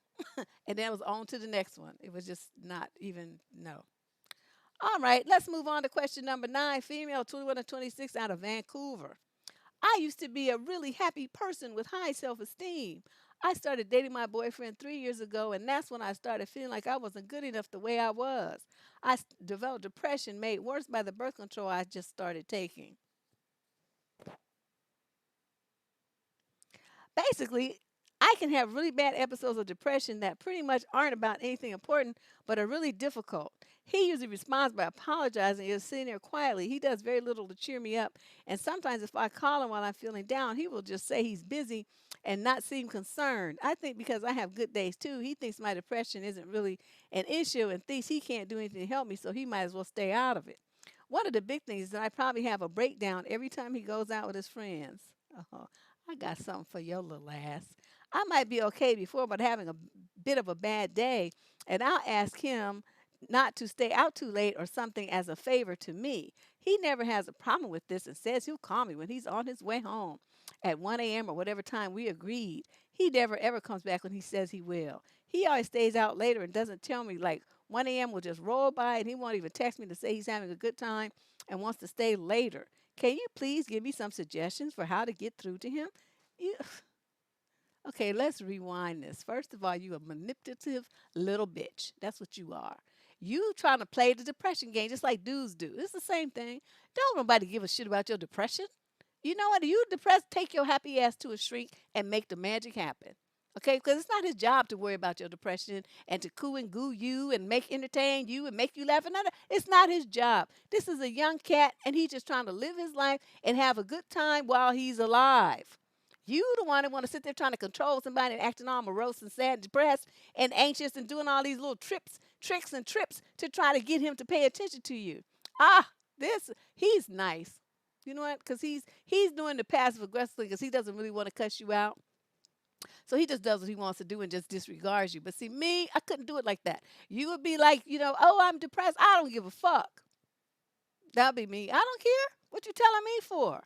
And then it was on to the next one. It was just not even no. All right, let's move on to question number 9. Female, 21 to 26, out of Vancouver. I used to be a really happy person with high self esteem. I started dating my boyfriend 3 years ago, and that's when I started feeling like I wasn't good enough the way I was. Developed depression made worse by the birth control I just started taking. Basically, I can have really bad episodes of depression that pretty much aren't about anything important, but are really difficult. He usually responds by apologizing and is sitting there quietly. He does very little to cheer me up. And sometimes, if I call him while I'm feeling down, he will just say he's busy and not seem concerned. I think because I have good days too, he thinks my depression isn't really an issue and thinks he can't do anything to help me, so he might as well stay out of it. One of the big things is that I probably have a breakdown every time he goes out with his friends. Oh, I got something for your little ass. I might be okay before, but having a bit of a bad day, and I'll ask him not to stay out too late or something as a favor to me. He never has a problem with this and says he'll call me when he's on his way home at 1 a.m. or whatever time we agreed. He never ever comes back when he says he will. He always stays out later and doesn't tell me, like 1 a.m. will just roll by and he won't even text me to say he's having a good time and wants to stay later. Can you please give me some suggestions for how to get through to him? You, okay, let's rewind this. First of all, you a manipulative little bitch. That's what you are. You trying to play the depression game just like dudes do. It's the same thing. Don't nobody give a shit about your depression. You know what? If you depressed, take your happy ass to a shrink and make the magic happen. Okay, because it's not his job to worry about your depression and to coo and goo you and make entertain you and make you laugh. And it's not his job. This is a young cat, and he's just trying to live his life and have a good time while he's alive. You the one that want to sit there trying to control somebody and acting all morose and sad and depressed and anxious and doing all these little tricks and trips to try to get him to pay attention to you. Ah, this he's nice. You know what? Because he's doing the passive aggressive because he doesn't really want to cuss you out. So he just does what he wants to do and just disregards you. But see, me, I couldn't do it like that. You would be like, oh, I'm depressed. I don't give a fuck. That'd be me. I don't care. What you telling me for?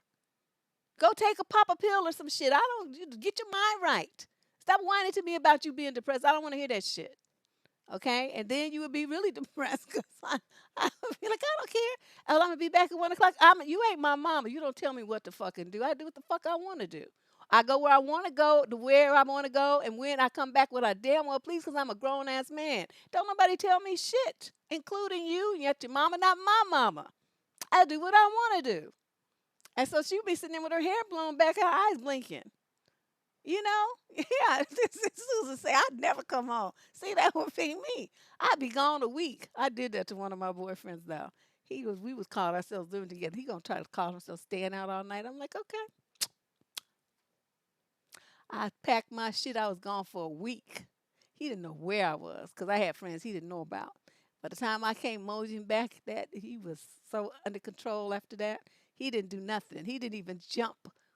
Go take a pop a pill or some shit. I don't get your mind right. Stop whining to me about you being depressed. I don't want to hear that shit. Okay? And then you would be really depressed because I would be like, I don't care. Oh, I'm going to be back at 1 o'clock. You ain't my mama. You don't tell me what to fucking do. I do what the fuck I want to do. I go where I want to go, to where I want to go, and when I come back with I damn well please because I'm a grown ass man. Don't nobody tell me shit, including you, yet your mama, not my mama. I do what I want to do. And so she'd be sitting there with her hair blown back, her eyes blinking. You know? Yeah, Susan say, I'd never come home. See, that would be me. I'd be gone a week. I did that to one of my boyfriends, though. We was calling ourselves living together. He gonna try to call himself staying out all night. I'm like, okay. I packed my shit. I was gone for a week. He didn't know where I was because I had friends he didn't know about. By the time I came moseying back, that he was so under control after that, he didn't do nothing. He didn't even jump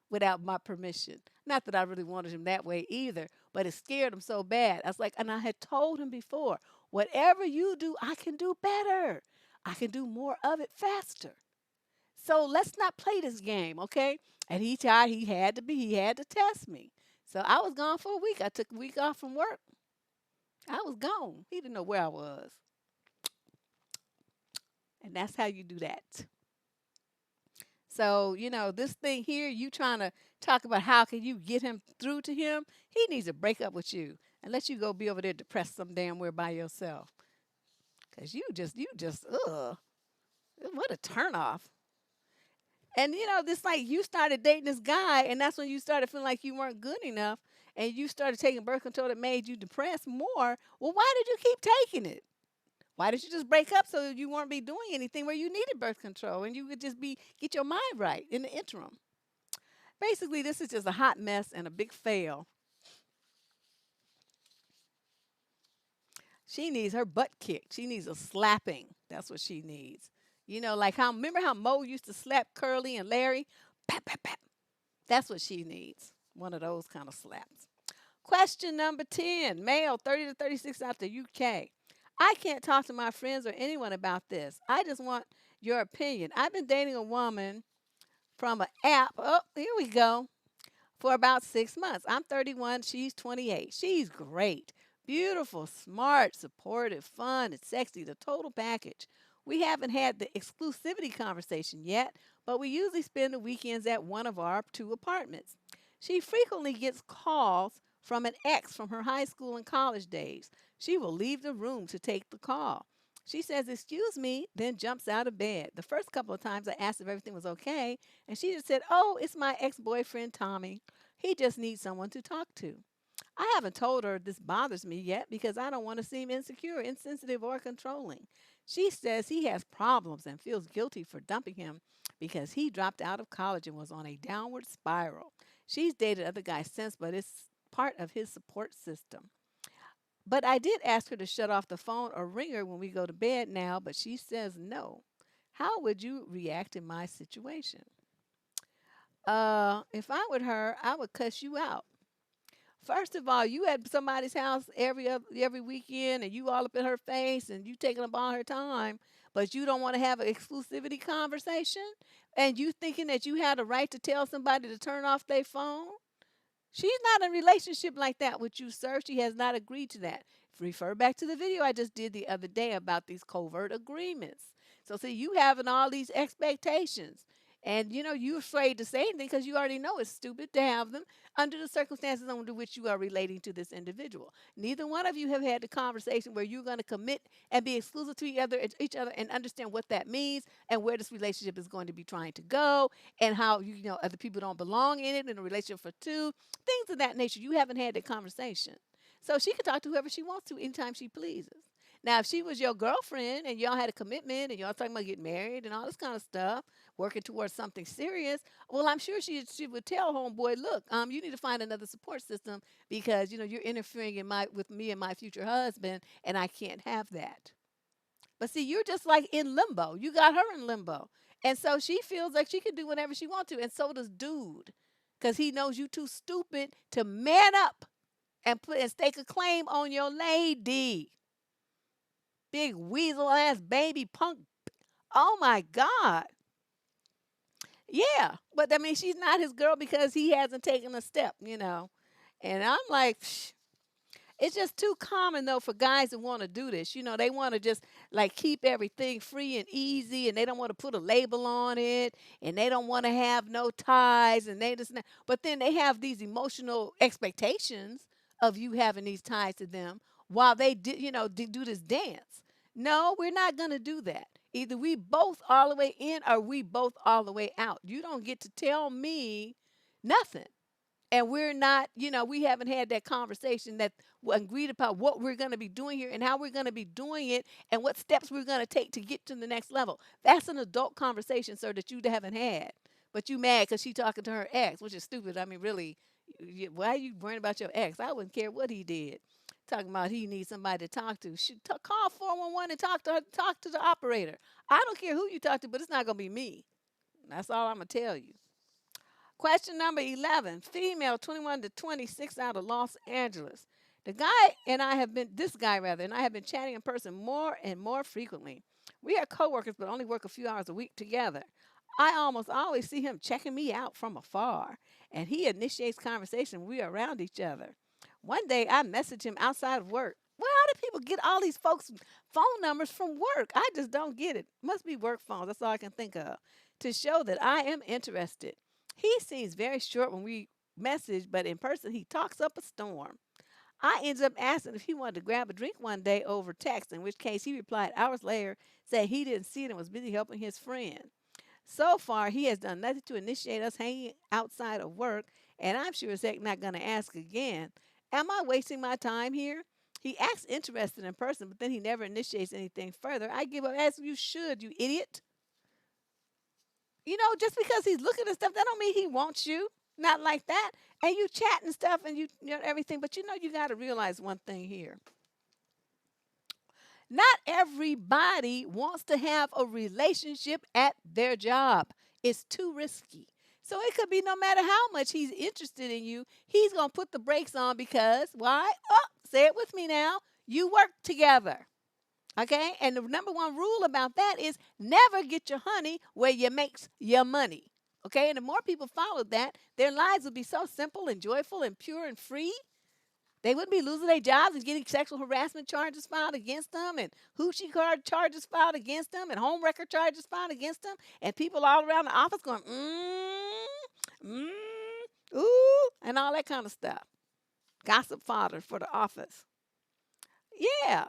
without my permission. Not that I really wanted him that way either, but it scared him so bad. I was like, and I had told him before, whatever you do, I can do better. I can do more of it faster. So let's not play this game, okay? And he tried, he had to test me. So I was gone for a week. I took a week off from work. I was gone. He didn't know where I was. And that's how you do that. So, this thing here, you trying to talk about how can you get him through to him, he needs to break up with you and let you go be over there depressed some damn where by yourself. Because you just, ugh, what a turnoff. And this like you started dating this guy, and that's when you started feeling like you weren't good enough, and you started taking birth control that made you depressed more. Well, why did you keep taking it? Why did you just break up so you weren't be doing anything where you needed birth control and you could just be get your mind right in the interim? Basically, this is just a hot mess and a big fail. She needs her butt kicked. She needs a slapping. That's what she needs. Like how remember how Mo used to slap Curly and Larry? Pap, pap, pap. That's what she needs. One of those kind of slaps. Question number 10, male 30 to 36 out the UK. I can't talk to my friends or anyone about this. I just want your opinion. I've been dating a woman from an app. Oh, here we go. For about 6 months. I'm 31. She's 28. She's great. Beautiful, smart, supportive, fun, and sexy. The total package. We haven't had the exclusivity conversation yet, but we usually spend the weekends at one of our two apartments. She frequently gets calls from an ex from her high school and college days. She will leave the room to take the call. She says, "Excuse me," then jumps out of bed. The first couple of times I asked if everything was okay, and she just said, "Oh, it's my ex boyfriend, Tommy. He just needs someone to talk to." I haven't told her this bothers me yet because I don't want to seem insecure, insensitive, or controlling. She says he has problems and feels guilty for dumping him because he dropped out of college and was on a downward spiral. She's dated other guys since, but it's part of his support system. But I did ask her to shut off the phone or ring her when we go to bed now, but she says no. How would you react in my situation? If I were her, I would cuss you out. First of all, you at somebody's house every weekend, and you all up in her face, and you taking up all her time, but you don't want to have an exclusivity conversation, and you thinking that you had a right to tell somebody to turn off their phone. She's not in a relationship like that with you, sir. She has not agreed to that. Refer back to the video I just did the other day about these covert agreements. So, see, you having all these expectations. And you're afraid to say anything because you already know it's stupid to have them under the circumstances under which you are relating to this individual. Neither one of you have had the conversation where you're going to commit and be exclusive to each other and understand what that means and where this relationship is going to be trying to go and how other people don't belong in it in a relationship for two, things of that nature. You haven't had that conversation. So she can talk to whoever she wants to anytime she pleases. Now, if she was your girlfriend and y'all had a commitment and y'all talking about getting married and all this kind of stuff, working towards something serious, well, I'm sure she would tell homeboy, look, you need to find another support system because you're interfering in my with me and my future husband, and I can't have that. But see, you're just like in limbo. You got her in limbo, and so she feels like she can do whatever she wants to, and so does dude, because he knows you too stupid to man up and put and stake a claim on your lady. Big weasel ass baby punk. Oh my God. Yeah. But I mean, she's not his girl because he hasn't taken a step. And I'm like, psh, it's just too common though for guys that want to do this. They want to just like keep everything free and easy and they don't want to put a label on it and they don't want to have no ties and they just but then they have these emotional expectations of you having these ties to them while they do this dance. No, we're not going to do that. Either we both all the way in or we both all the way out. You don't get to tell me nothing, and we're not, we haven't had that conversation that agreed upon what we're going to be doing here and how we're going to be doing it and what steps we're going to take to get to the next level. That's an adult conversation, sir, that you haven't had. But you mad because she talking to her ex, which is stupid. I mean, really, why are you worrying about your ex? I wouldn't care what he did. Talking about he needs somebody to talk to. Call 411 and talk to the operator. I don't care who you talk to, but it's not going to be me. That's all I'm going to tell you. Question number 11, female 21 to 26 out of Los Angeles. This guy rather, and I have been chatting in person more and more frequently. We are coworkers, but only work a few hours a week together. I almost always see him checking me out from afar, and he initiates conversation when we are around each other. One day, I messaged him outside of work. Well, how do people get all these folks' phone numbers from work? I just don't get it. Must be work phones. That's all I can think of. To show that I am interested. He seems very short when we message, but in person, he talks up a storm. I ended up asking if he wanted to grab a drink one day over text, in which case he replied hours later, saying he didn't see it and was busy helping his friend. So far, he has done nothing to initiate us hanging outside of work, and I'm sure as heck not going to ask again. Am I wasting my time here? He acts interested in person, but then he never initiates anything further. I give up as you should, you idiot. Just because he's looking at stuff, that don't mean he wants you. Not like that. And you chat and stuff and everything, but you got to realize one thing here. Not everybody wants to have a relationship at their job. It's too risky. So it could be no matter how much he's interested in you, he's going to put the brakes on because why? Oh, say it with me now. You work together. Okay? And the number one rule about that is never get your honey where you makes your money. Okay? And the more people follow that, their lives would be so simple and joyful and pure and free. They wouldn't be losing their jobs and getting sexual harassment charges filed against them and hoochie card charges filed against them and home record charges filed against them and people all around the office going, ooh, and all that kind of stuff. Gossip fodder for the office. Yeah.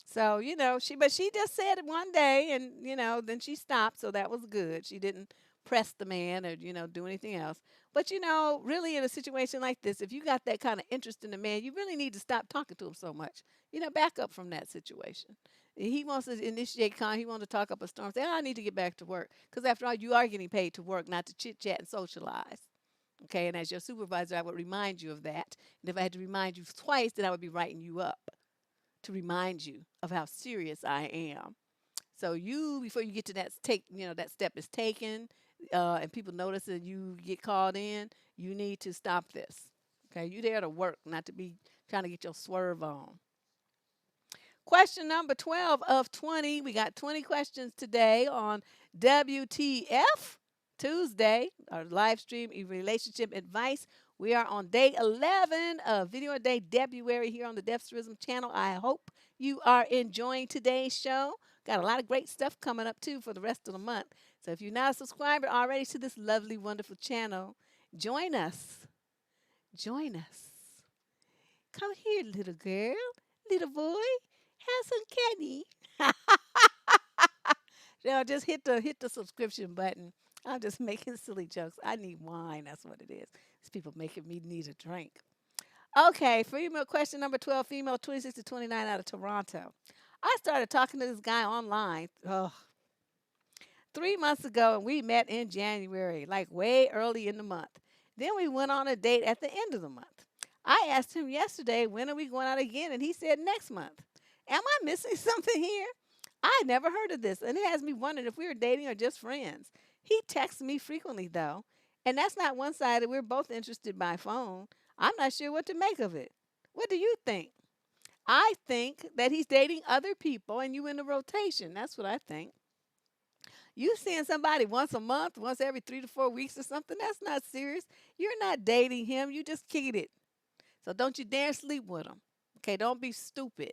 So, she just said it one day and, then she stopped. So that was good. She didn't press the man or, do anything else. But, really in a situation like this, if you got that kind of interest in the man, you really need to stop talking to him so much. Back up from that situation. He wants to initiate he wants to talk up a storm, say, I need to get back to work. Because after all, you are getting paid to work, not to chit chat and socialize. Okay. And as your supervisor, I would remind you of that. And if I had to remind you twice, then I would be writing you up to remind you of how serious I am. So before you get to that step is taken, and people notice that you get called in, you need to stop this. Okay, you there to work, not to be trying to get your swerve on. Question number 12 of 20. We got 20 questions today on WTF Tuesday, our live stream relationship advice. We are on day 11 of Video a Day Debruary here on the Debsrism channel. I hope you are enjoying today's show. Got a lot of great stuff coming up too for the rest of the month. So if you're not a subscriber already to this lovely, wonderful channel, join us. Join us. Come here, little girl, little boy. Have some candy. Just hit the subscription button. I'm just making silly jokes. I need wine. That's what it is. These people making me need a drink. Okay, female question number 12, female 26 to 29 out of Toronto. I started talking to this guy online 3 months ago, and we met in January, like way early in the month. Then we went on a date at the end of the month. I asked him yesterday, when are we going out again? And he said next month. Am I missing something here? I never heard of this, and it has me wondering if we were dating or just friends. He texts me frequently, though, and that's not one sided. We're both interested by phone. I'm not sure what to make of it. What do you think? I think that he's dating other people and you in a rotation. That's what I think. You seeing somebody once a month, once every 3 to 4 weeks or something, that's not serious. You're not dating him. You just kicked it. So don't you dare sleep with him. Okay, don't be stupid.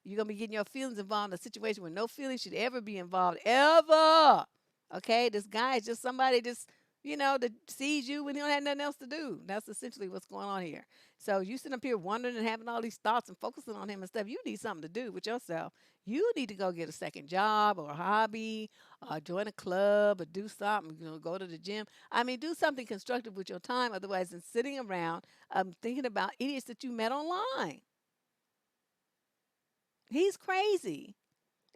You're going to be getting your feelings involved in a situation where no feelings should ever be involved, ever. Okay, this guy is just somebody that sees you when he don't have nothing else to do. That's essentially what's going on here. So you sitting up here wondering and having all these thoughts and focusing on him and stuff. You need something to do with yourself. You need to go get a second job or a hobby, or join a club, or do something. Go to the gym. I mean, do something constructive with your time. Otherwise, than sitting around thinking about idiots that you met online. He's crazy.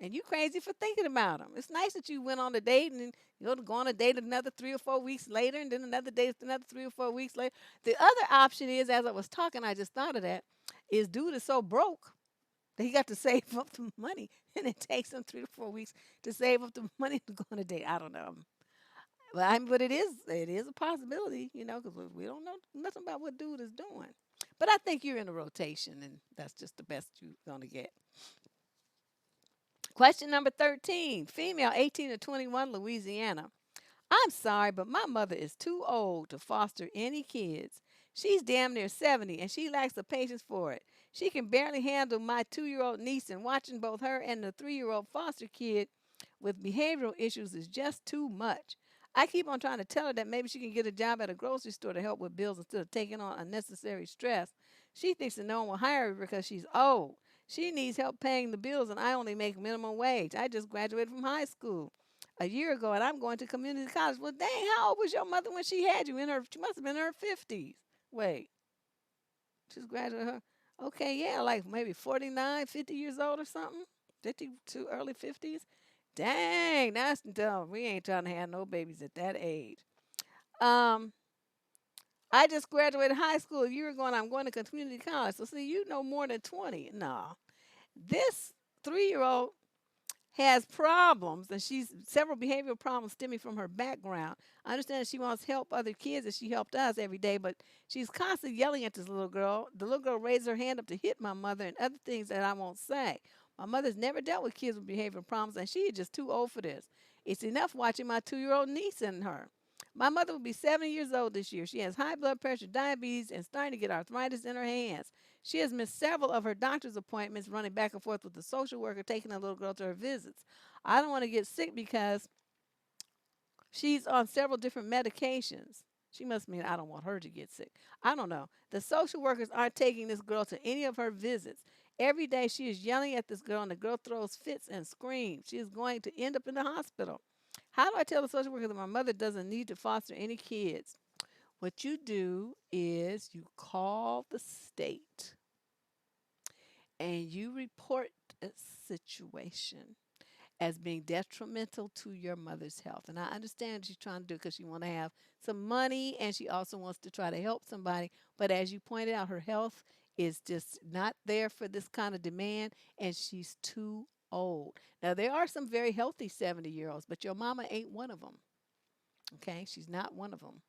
And you crazy for thinking about him. It's nice that you went on a date and go on a date another 3 or 4 weeks later, and then another date another 3 or 4 weeks later. The other option is, as I was talking, I just thought of that, is dude is so broke that he got to save up the money, and it takes him 3 to 4 weeks to save up the money to go on a date. I don't know. But it is a possibility, because we don't know nothing about what dude is doing. But I think you're in a rotation, and that's just the best you're going to get. Question number 13, female 18 to 21, Louisiana. I'm sorry, but my mother is too old to foster any kids. She's damn near 70 and she lacks the patience for it. She can barely handle my 2-year-old niece, and watching both her and the 3-year-old foster kid with behavioral issues is just too much. I keep on trying to tell her that maybe she can get a job at a grocery store to help with bills instead of taking on unnecessary stress. She thinks that no one will hire her because she's old. She needs help paying the bills, and I only make minimum wage. I just graduated from high school a year ago, and I'm going to community college. Well, dang, how old was your mother when she had you? She must have been in her 50s. Wait, she's graduated her. Okay, yeah, like maybe 49, 50 years old or something. 50 to early 50s. Dang, that's dumb. We ain't trying to have no babies at that age. Um, I just graduated high school a year ago, and I'm going to community college. So see, you know more than 20. No, this 3 year old has problems, and she's several behavioral problems stemming from her background. I understand that she wants to help other kids, and she helped us every day, but she's constantly yelling at this little girl. The little girl raised her hand up to hit my mother and other things that I won't say. My mother's never dealt with kids with behavioral problems, and she is just too old for this. It's enough watching my 2 year old niece and her. My mother will be 70 years old this year. She has high blood pressure, diabetes, and starting to get arthritis in her hands. She has missed several of her doctor's appointments, running back and forth with the social worker, taking the little girl to her visits. I don't want to get sick because she's on several different medications. She must mean I don't want her to get sick. I don't know. The social workers aren't taking this girl to any of her visits. Every day she is yelling at this girl, and the girl throws fits and screams. She is going to end up in the hospital. How do I tell the social worker that my mother doesn't need to foster any kids? What you do is you call the state and you report a situation as being detrimental to your mother's health. And I understand she's trying to do it because she want to have some money, and she also wants to try to help somebody. But as you pointed out, her health is just not there for this kind of demand, and she's too old. Now there are some very healthy 70-year-olds, but your mama ain't one of them. Okay, she's not one of them.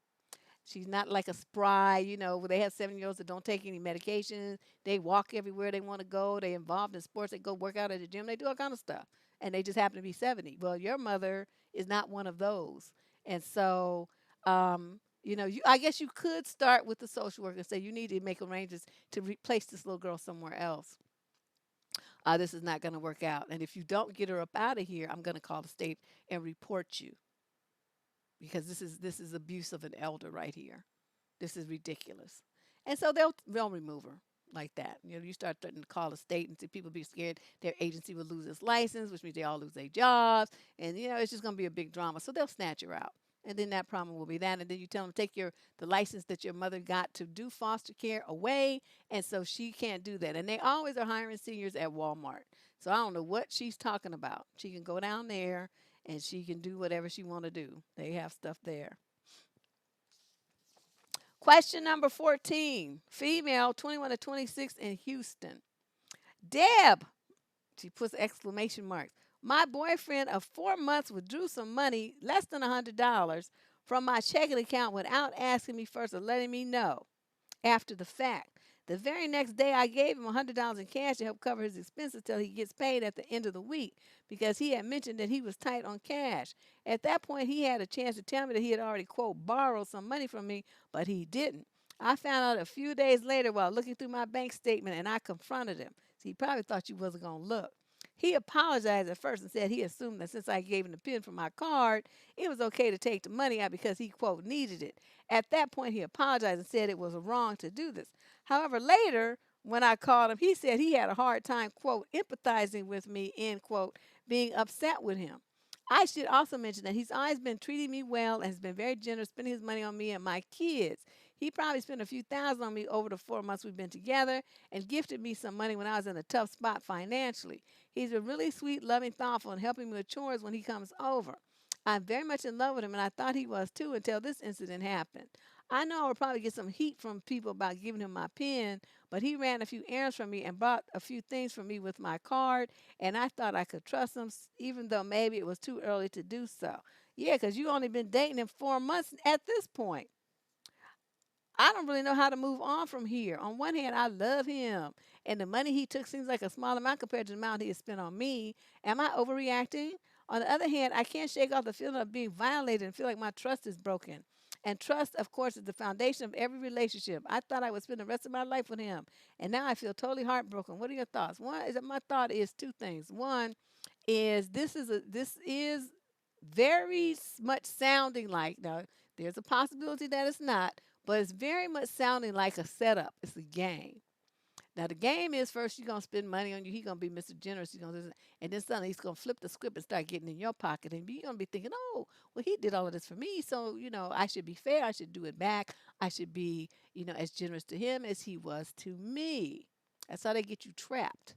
She's not like a spry, where they have 7 year olds that don't take any medications. They walk everywhere they want to go. They involved in sports. They go work out at the gym. They do all kind of stuff. And they just happen to be 70. Well, your mother is not one of those. And so, I guess you could start with the social worker and say you need to make arrangements to replace this little girl somewhere else. This is not going to work out. And if you don't get her up out of here, I'm going to call the state and report you, because this is abuse of an elder right here. This is ridiculous. And so they'll remove her like that. You start threatening to call the state, and see people be scared their agency will lose its license, which means they all lose their jobs, and it's just going to be a big drama. So they'll snatch her out. And then that problem will be that. And then you tell them take the license that your mother got to do foster care away, and so she can't do that. And they always are hiring seniors at Walmart. So I don't know what she's talking about. She can go down there and she can do whatever she want to do. They have stuff there. Question number 14. Female, 21 to 26 in Houston. Deb, she puts exclamation marks. My boyfriend of 4 months withdrew some money, less than $100, from my checking account without asking me first or letting me know after the fact. The very next day, I gave him $100 in cash to help cover his expenses till he gets paid at the end of the week, because he had mentioned that he was tight on cash. At that point, he had a chance to tell me that he had already, quote, borrowed some money from me, but he didn't. I found out a few days later while looking through my bank statement, and I confronted him. So he probably thought you wasn't going to look. He apologized at first and said he assumed that since I gave him the PIN for my card, it was okay to take the money out because he, quote, needed it. At that point, he apologized and said it was wrong to do this. However, later, when I called him, he said he had a hard time, quote, empathizing with me, end quote, being upset with him. I should also mention that he's always been treating me well and has been very generous, spending his money on me and my kids. He probably spent a few thousand on me over the 4 months we've been together, and gifted me some money when I was in a tough spot financially. He's been really sweet, loving, thoughtful, and helping me with chores when he comes over. I'm very much in love with him, and I thought he was too until this incident happened. I know I would probably get some heat from people about giving him my PIN, but he ran a few errands for me and bought a few things for me with my card, and I thought I could trust him, even though maybe it was too early to do so. Yeah, because you only been dating him 4 months at this point. I don't really know how to move on from here. On one hand, I love him, and the money he took seems like a small amount compared to the amount he has spent on me. Am I overreacting? On the other hand, I can't shake off the feeling of being violated and feel like my trust is broken. And trust, of course, is the foundation of every relationship. I thought I would spend the rest of my life with him, and now I feel totally heartbroken. What are your thoughts? One is that my thought is two things. One is this is very much sounding like, now there's a possibility that it's not, but it's very much sounding like a setup. It's a game. Now the game is first you're gonna spend money on you. He gonna be Mr. Generous. He's gonna, and then suddenly he's gonna flip the script and start getting in your pocket, and you're gonna be thinking, oh, well he did all of this for me, so I should be fair. I should do it back. I should be as generous to him as he was to me. That's how they get you trapped.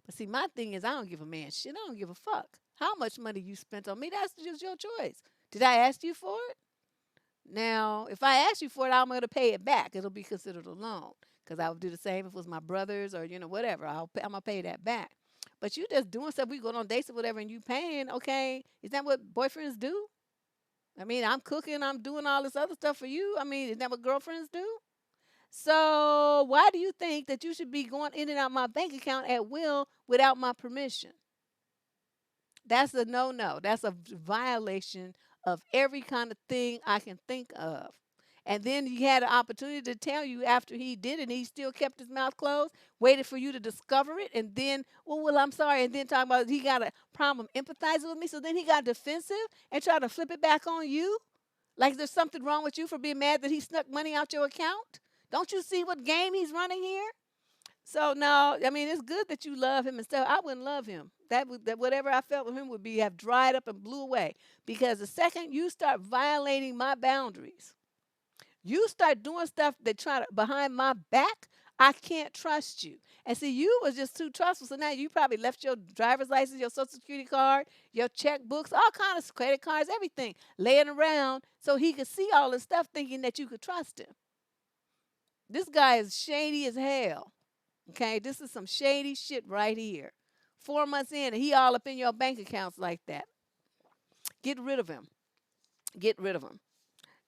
But see, my thing is I don't give a man shit. I don't give a fuck how much money you spent on me. That's just your choice. Did I ask you for it? Now, if I ask you for it, I'm going to pay it back. It'll be considered a loan because I would do the same if it was my brothers or whatever. I'm gonna pay that back. But you just doing stuff. We go on dates or whatever, and you paying. Okay, is that what boyfriends do? I mean, I'm cooking. I'm doing all this other stuff for you. I mean, is that what girlfriends do? So why do you think that you should be going in and out my bank account at will without my permission? That's a no no. That's a violation of every kind of thing I can think of. And then he had an opportunity to tell you after he did it, and he still kept his mouth closed, waited for you to discover it, and then, well, I'm sorry, and then talking about he got a problem empathizing with me, so then he got defensive and tried to flip it back on you. Like there's something wrong with you for being mad that he snuck money out your account? Don't you see what game he's running here? So no, I mean it's good that you love him and stuff. I wouldn't love him. That whatever I felt with him would be have dried up and blew away. Because the second you start violating my boundaries, you start doing stuff that try to behind my back, I can't trust you. And see, you was just too trustful. So now you probably left your driver's license, your social security card, your checkbooks, all kinds of credit cards, everything laying around so he could see all this stuff thinking that you could trust him. This guy is shady as hell. Okay, this is some shady shit right here. 4 months in, and he all up in your bank accounts like that. Get rid of him. Get rid of him.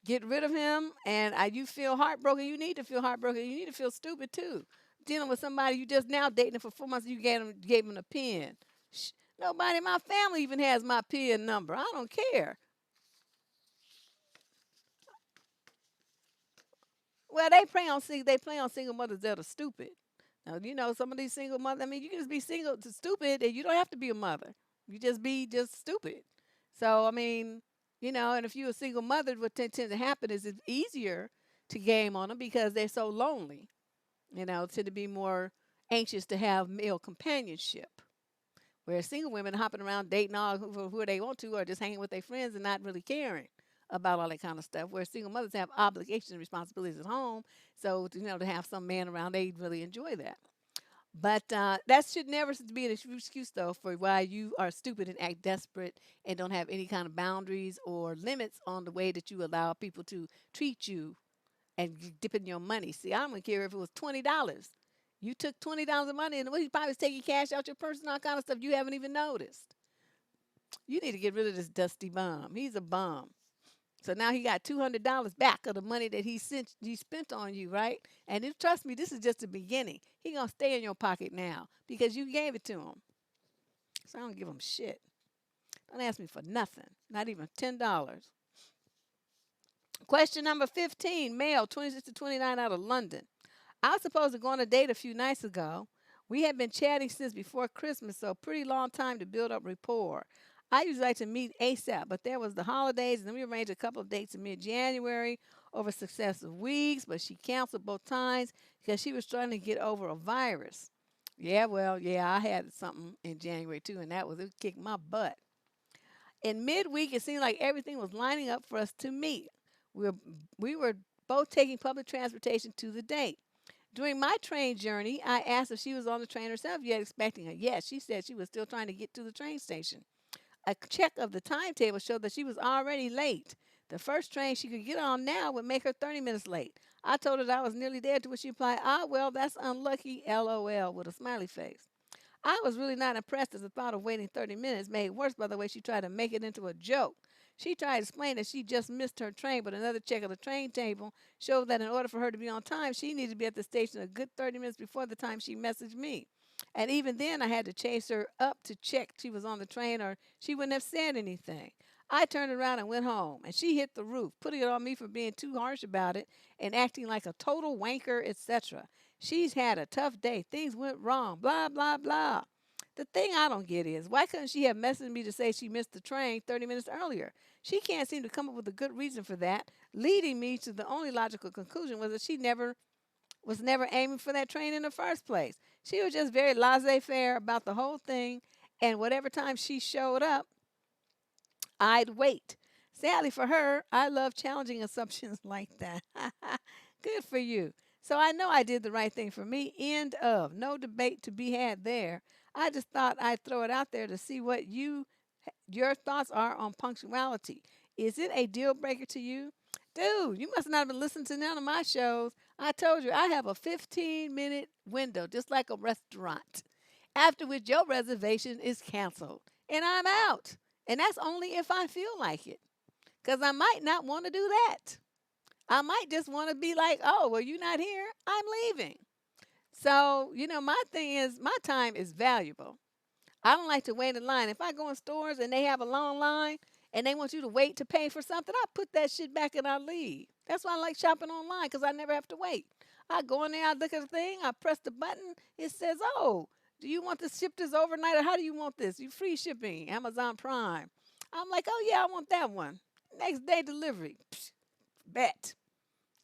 Get rid of him. And you feel heartbroken. You need to feel heartbroken. You need to feel stupid too. Dealing with somebody you just now dating for 4 months, you gave him a pin. Nobody in my family even has my pin number. I don't care. Well, they play on single mothers that are stupid. Now, some of these single mothers, I mean, you can just be single to stupid and you don't have to be a mother. You just be just stupid. So, I mean, and if you're a single mother, what tends to happen is it's easier to game on them because they're so lonely, tend to be more anxious to have male companionship. Whereas single women hopping around dating all who they want to or just hanging with their friends and not really caring about all that kind of stuff. Where single mothers have obligations and responsibilities at home. So, to have some man around, they really enjoy that. But that should never be an excuse, though, for why you are stupid and act desperate and don't have any kind of boundaries or limits on the way that you allow people to treat you and dip in your money. See, I don't care if it was $20. You took $20 of money, and he probably was taking cash out your purse and all kind of stuff you haven't even noticed. You need to get rid of this dusty bum. He's a bum. So now he got $200 back of the money that he spent on you, right? And trust me, this is just the beginning. He gonna stay in your pocket now because you gave it to him. So I don't give him shit. Don't ask me for nothing, not even $10. Question number 15, male, 26 to 29, out of London. I was supposed to go on a date a few nights ago. We had been chatting since before Christmas, so pretty long time to build up rapport. I usually like to meet ASAP, but there was the holidays, and then we arranged a couple of dates in mid-January over successive weeks, but she canceled both times because she was trying to get over a virus. Yeah, well, yeah, I had something in January too, and it kicked my butt. In midweek, it seemed like everything was lining up for us to meet. We were both taking public transportation to the date. During my train journey, I asked if she was on the train herself yet, expecting a yes. She said she was still trying to get to the train station. A check of the timetable showed that she was already late. The first train she could get on now would make her 30 minutes late. I told her that I was nearly there, to which she replied, "Ah, well, that's unlucky, LOL," with a smiley face. I was really not impressed as the thought of waiting 30 minutes made worse by the way she tried to make it into a joke. She tried to explain that she just missed her train, but another check of the train table showed that in order for her to be on time, she needed to be at the station a good 30 minutes before the time she messaged me. And even then, I had to chase her up to check she was on the train or she wouldn't have said anything. I turned around and went home, and she hit the roof, putting it on me for being too harsh about it and acting like a total wanker, etc. She's had a tough day. Things went wrong, blah, blah, blah. The thing I don't get is why couldn't she have messaged me to say she missed the train 30 minutes earlier? She can't seem to come up with a good reason for that, leading me to the only logical conclusion was that she never was never aiming for that train in the first place. She was just very laissez-faire about the whole thing, and whatever time she showed up, I'd wait. Sadly for her, I love challenging assumptions like that. Good for you. So I know I did the right thing for me. End of. No debate to be had there. I just thought I'd throw it out there to see what your thoughts are on punctuality. Is it a deal breaker to you? Dude, you must not have been listening to none of my shows. I told you I have a 15-minute window, just like a restaurant, after which your reservation is canceled and I'm out. And that's only if I feel like it, because I might not want to do that. I might just want to be like, oh, well, you're not here. I'm leaving. So, my thing is, my time is valuable. I don't like to wait in line. If I go in stores and they have a long line and they want you to wait to pay for something, I put that shit back and I leave. That's why I like shopping online, because I never have to wait. I go in there, I look at the thing, I press the button, it says, oh, do you want to ship this overnight or how do you want this? You free shipping, Amazon Prime. I'm like, oh yeah, I want that one. Next day delivery. Psh, bet.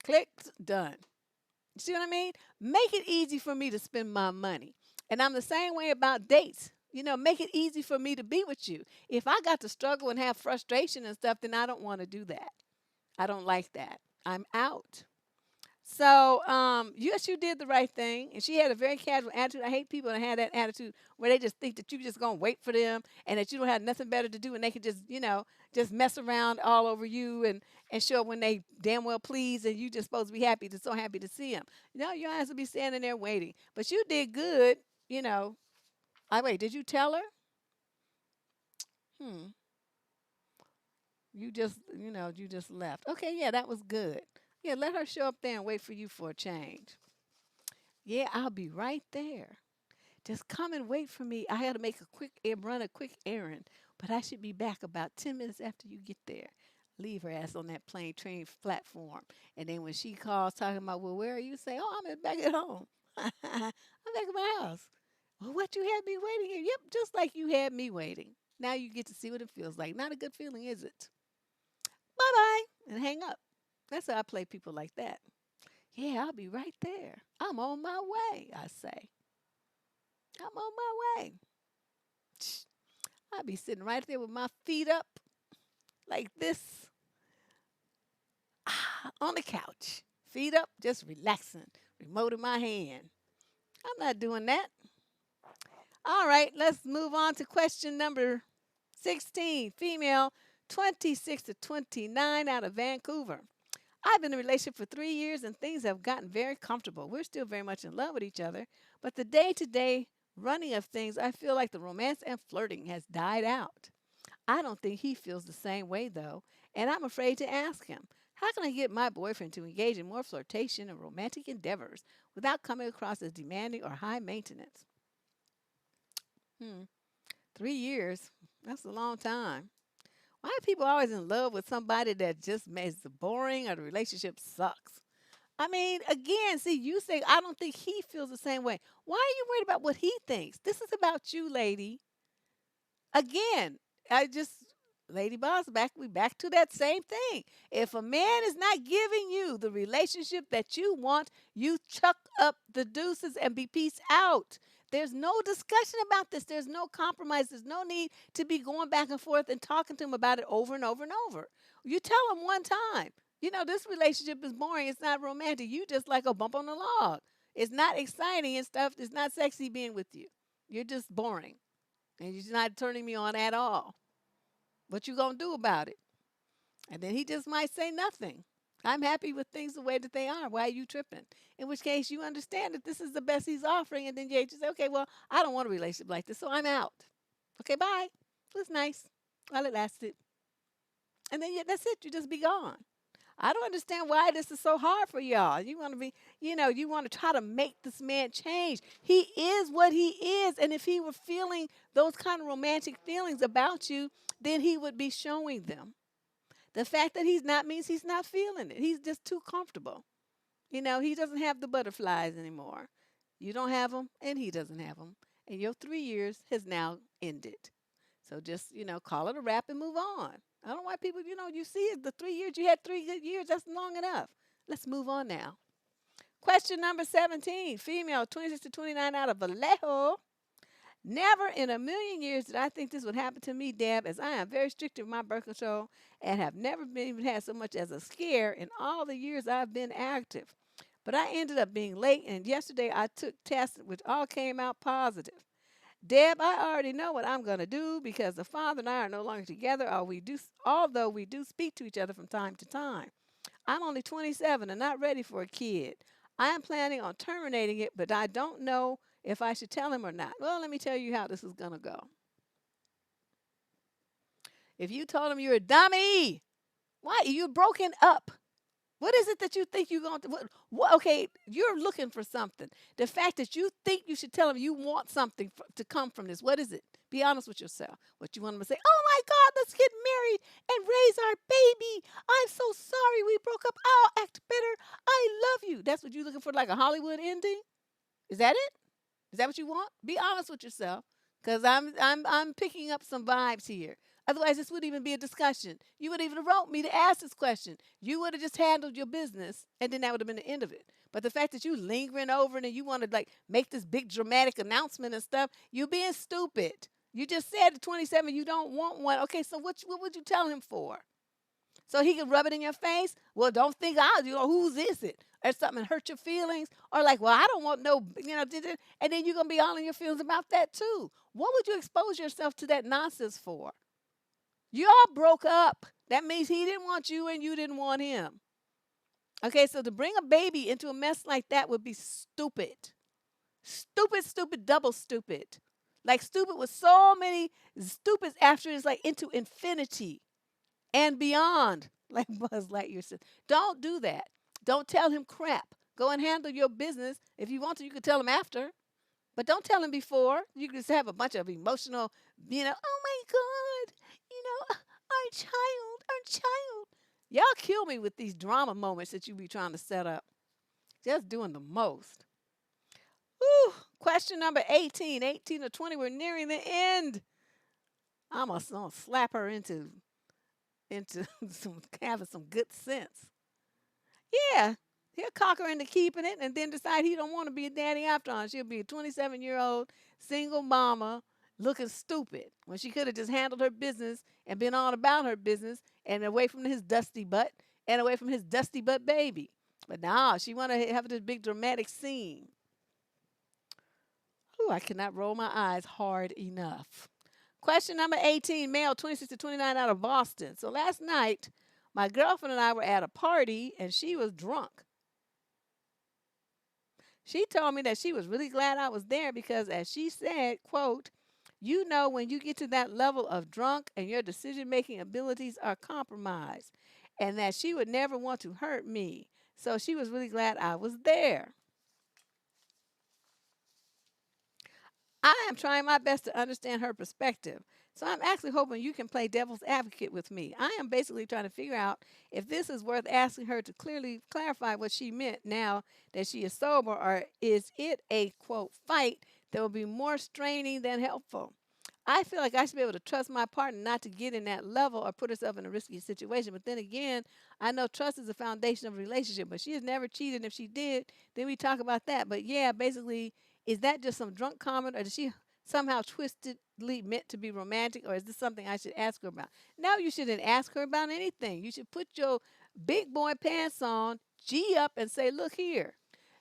Click, done. See what I mean? Make it easy for me to spend my money. And I'm the same way about dates. Make it easy for me to be with you. If I got to struggle and have frustration and stuff, then I don't want to do that. I don't like that. I'm out. So, yes, you did the right thing. And she had a very casual attitude. I hate people that have that attitude where they just think that you just going to wait for them and that you don't have nothing better to do and they can just, just mess around all over you and show up when they damn well please and you just supposed to be happy, so happy to see them. You have to be standing there waiting. But you did good, you know. Wait, did you tell her? Hmm. You just left. Okay, yeah, that was good. Yeah, let her show up there and wait for you for a change. Yeah, I'll be right there. Just come and wait for me. I had to run a quick errand, but I should be back about 10 minutes after you get there. Leave her ass on that plane train platform. And then when she calls talking about, well, where are you? Say, oh, back at home. I'm back at my house. Well, what, you had me waiting here? Yep, just like you had me waiting. Now you get to see what it feels like. Not a good feeling, is it? Bye bye. And hang up. That's how I play people like that. Yeah, I'll be right there. I'm on my way, I say. I'm on my way. I'll be sitting right there with my feet up like this on the couch. Feet up, just relaxing. Remote in my hand. I'm not doing that. All right, let's move on to question number 16. Female, 26 to 29, out of Vancouver. I've been in a relationship for 3 years and things have gotten very comfortable. We're still very much in love with each other, but the day to day running of things, I feel like the romance and flirting has died out. I don't think he feels the same way, though, and I'm afraid to ask him. How can I get my boyfriend to engage in more flirtation and romantic endeavors without coming across as demanding or high maintenance? Hmm, 3 years. That's a long time. Why are people always in love with somebody that just makes it boring or the relationship sucks? I mean, again, see, you say, I don't think he feels the same way. Why are you worried about what he thinks? This is about you, lady. Again, I just, Lady Boss, we back to that same thing. If a man is not giving you the relationship that you want, you chuck up the deuces and be peace out. There's no discussion about this. There's no compromise. There's no need to be going back and forth and talking to him about it over and over and over. You tell him one time, this relationship is boring. It's not romantic. You just like a bump on the log. It's not exciting and stuff. It's not sexy being with you. You're just boring. And you're not turning me on at all. What you gonna do about it? And then he just might say nothing. I'm happy with things the way that they are. Why are you tripping? In which case you understand that this is the best he's offering, and then you just say, okay, well, I don't want a relationship like this, so I'm out. Okay, bye. It was nice while it lasted. And then that's it. You just be gone. I don't understand why this is so hard for y'all. You want to be, you want to try to make this man change. He is what he is. And if he were feeling those kind of romantic feelings about you, then he would be showing them. The fact that he's not means he's not feeling it. He's just too comfortable. He doesn't have the butterflies anymore. You don't have them, and he doesn't have them. And your 3 years has now ended. So just, call it a wrap and move on. I don't know why people, you see it, the 3 years, you had 3 good years, that's long enough. Let's move on now. Question number 17, female, 26 to 29 out of Vallejo. Never in a million years did I think this would happen to me, Deb, as I am very strict with my birth control and have never been even had so much as a scare in all the years I've been active. But I ended up being late, and yesterday I took tests which all came out positive. Deb, I already know what I'm going to do because the father and I are no longer together, although we do speak to each other from time to time. I'm only 27 and not ready for a kid. I am planning on terminating it, but I don't know if I should tell him or not. Well, let me tell you how this is going to go. If you told him you're a dummy, why? You're broken up. What is it that you think you're going to? Okay, you're looking for something. The fact that you think you should tell him you want something to come from this, what is it? Be honest with yourself. What you want him to say? Oh my God, let's get married and raise our baby. I'm so sorry we broke up. I'll act better. I love you. That's what you're looking for, like a Hollywood ending? Is that it? Is that what you want? Be honest with yourself, because I'm picking up some vibes here. Otherwise, this wouldn't even be a discussion. You would even have wrote me to ask this question. You would have just handled your business, and then that would have been the end of it. But the fact that you lingering over it and you want to like make this big dramatic announcement and stuff, you're being stupid. You just said at 27 you don't want one. Okay, so what would you tell him for? So he could rub it in your face? Well, don't think whose is it? Or something hurt your feelings? Or like, well, I don't want no, and then you're going to be all in your feelings about that too. What would you expose yourself to that nonsense for? You all broke up. That means he didn't want you and you didn't want him. Okay, so to bring a baby into a mess like that would be stupid. Stupid, stupid, double stupid. Like stupid with so many stupids after it's like into infinity and beyond, like Buzz Lightyear said. Don't do that. Don't tell him crap. Go and handle your business. If you want to, you can tell him after. But don't tell him before. You can just have a bunch of emotional, oh my God, our child. Y'all kill me with these drama moments that you be trying to set up. Just doing the most. Whew. Question number 18. 18 to 20. We're nearing the end. I'm going to slap her into having some good sense. Yeah, he'll cock her into keeping it and then decide he don't want to be a daddy after all. She'll be a 27-year-old single mama looking stupid when she could have just handled her business and been all about her business and away from his dusty butt and away from his dusty butt baby. But now she want to have this big dramatic scene. Ooh, I cannot roll my eyes hard enough. Question number 18, male, 26 to 29 out of Boston. So last night, my girlfriend and I were at a party and she was drunk. She told me that she was really glad I was there because, as she said, quote, when you get to that level of drunk and your decision-making abilities are compromised, and that she would never want to hurt me. So she was really glad I was there. I am trying my best to understand her perspective. So I'm actually hoping you can play devil's advocate with me. I am basically trying to figure out if this is worth asking her to clearly clarify what she meant now that she is sober, or is it a, quote, fight that will be more straining than helpful. I feel like I should be able to trust my partner not to get in that level or put herself in a risky situation. But then again, I know trust is the foundation of a relationship, but she has never cheated. If she did, then we talk about that. But yeah, basically, is that just some drunk comment, or does she somehow twistedly meant to be romantic, or is this something I should ask her about? No, you shouldn't ask her about anything. You should put your big boy pants on, G up, and say, look here.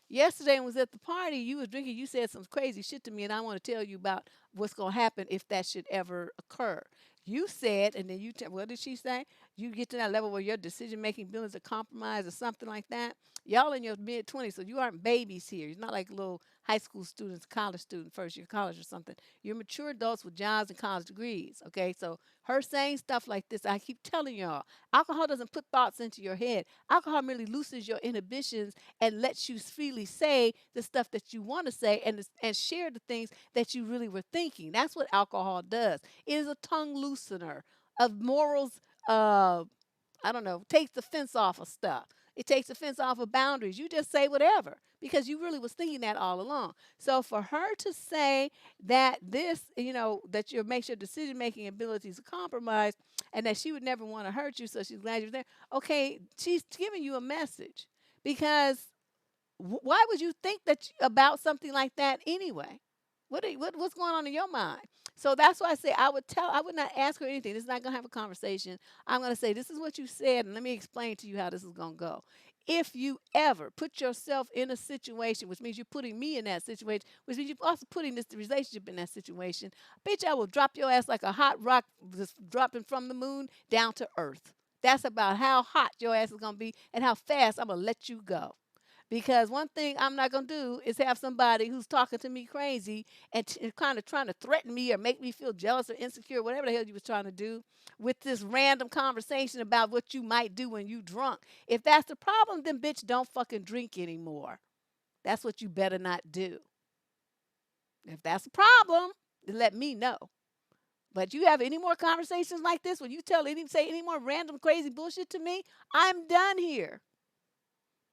Yesterday, I was at the party. You was drinking. You said some crazy shit to me, and I want to tell you about what's going to happen if that should ever occur. You said, and then what did she say? You get to that level where your decision-making abilities are compromised or something like that. Y'all in your mid-20s, so you aren't babies here. You're not like little high school students, college student, first year college or something. You're mature adults with jobs and college degrees, okay? So her saying stuff like this, I keep telling y'all, alcohol doesn't put thoughts into your head. Alcohol merely loosens your inhibitions and lets you freely say the stuff that you want to say and share the things that you really were thinking. That's what alcohol does. It is a tongue loosener of morals. I don't know, takes the fence off of stuff. It takes the fence off of boundaries. You just say whatever because you really was thinking that all along. So for her to say that that makes your decision-making abilities compromised and that she would never want to hurt you, so she's glad you're there. Okay, she's giving you a message because Why would you think about something like that anyway? What's going on in your mind? So that's why I say I would not ask her anything. This is not gonna have a conversation. I'm gonna say this is what you said, and let me explain to you how this is gonna go. If you ever put yourself in a situation, which means you're putting me in that situation, which means you're also putting this relationship in that situation, bitch, I will drop your ass like a hot rock just dropping from the moon down to earth. That's about how hot your ass is gonna be and how fast I'm gonna let you go. Because one thing I'm not going to do is have somebody who's talking to me crazy and kind of trying to threaten me or make me feel jealous or insecure, whatever the hell you was trying to do, with this random conversation about what you might do when you drunk. If that's the problem, then bitch, don't fucking drink anymore. That's what you better not do. If that's a problem, then let me know. But you have any more conversations like this when you say any more random crazy bullshit to me, I'm done here.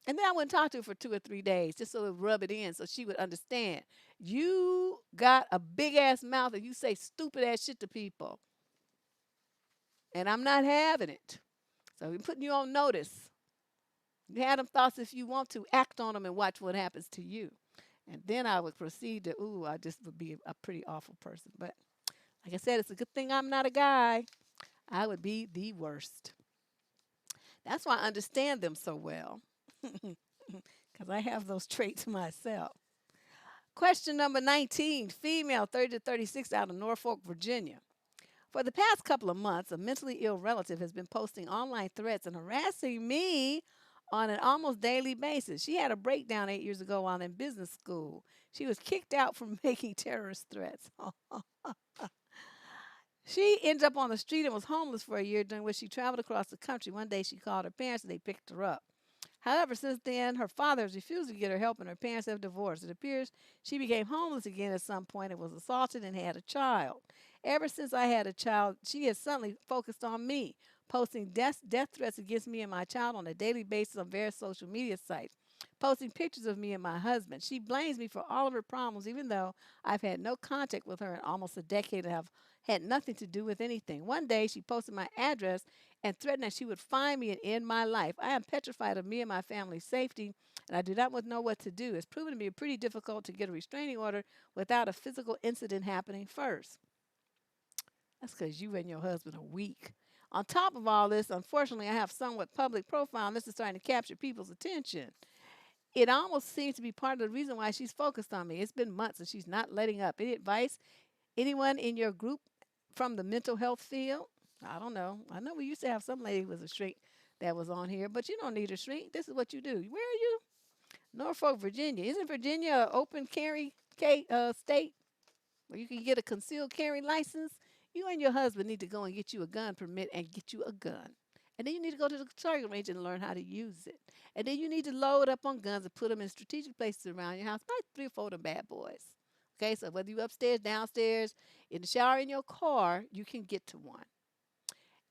And then I wouldn't talk to her for 2 or 3 days just so to rub it in so she would understand. You got a big ass mouth and you say stupid ass shit to people. And I'm not having it. So I'm putting you on notice. You have them thoughts if you want to. Act on them and watch what happens to you. And then I would proceed to, I just would be a pretty awful person. But like I said, it's a good thing I'm not a guy. I would be the worst. That's why I understand them so well. Because I have those traits myself. Question number 19, female 30 to 36 out of Norfolk, Virginia. For the past couple of months, a mentally ill relative has been posting online threats and harassing me on an almost daily basis. She had a breakdown 8 years ago while in business school. She was kicked out for making terrorist threats. She ended up on the street and was homeless for a year, during which she traveled across the country. One day she called her parents and they picked her up. However, since then, her father has refused to get her help and her parents have divorced. It appears she became homeless again at some point and was assaulted and had a child. Ever since I had a child, she has suddenly focused on me, posting death threats against me and my child on a daily basis on various social media sites, posting pictures of me and my husband. She blames me for all of her problems, even though I've had no contact with her in almost a decade and have had nothing to do with anything. One day, she posted my address and threatened that she would find me and end my life. I am petrified of me and my family's safety, and I do not know what to do. It's proven to be pretty difficult to get a restraining order without a physical incident happening first. That's because you and your husband are weak. On top of all this, unfortunately, I have somewhat public profile, and this is starting to capture people's attention. It almost seems to be part of the reason why she's focused on me. It's been months and she's not letting up. Any advice? Anyone in your group from the mental health field? I don't know. I know we used to have some lady who was a shrink that was on here, but you don't need a shrink. This is what you do. Where are you? Norfolk, Virginia. Isn't Virginia an open carry state where you can get a concealed carry license? You and your husband need to go and get you a gun permit and get you a gun. And then you need to go to the target range and learn how to use it. And then you need to load up on guns and put them in strategic places around your house. Probably 3 or 4 of them bad boys. Okay, so whether you upstairs, downstairs, in the shower, in your car, you can get to one.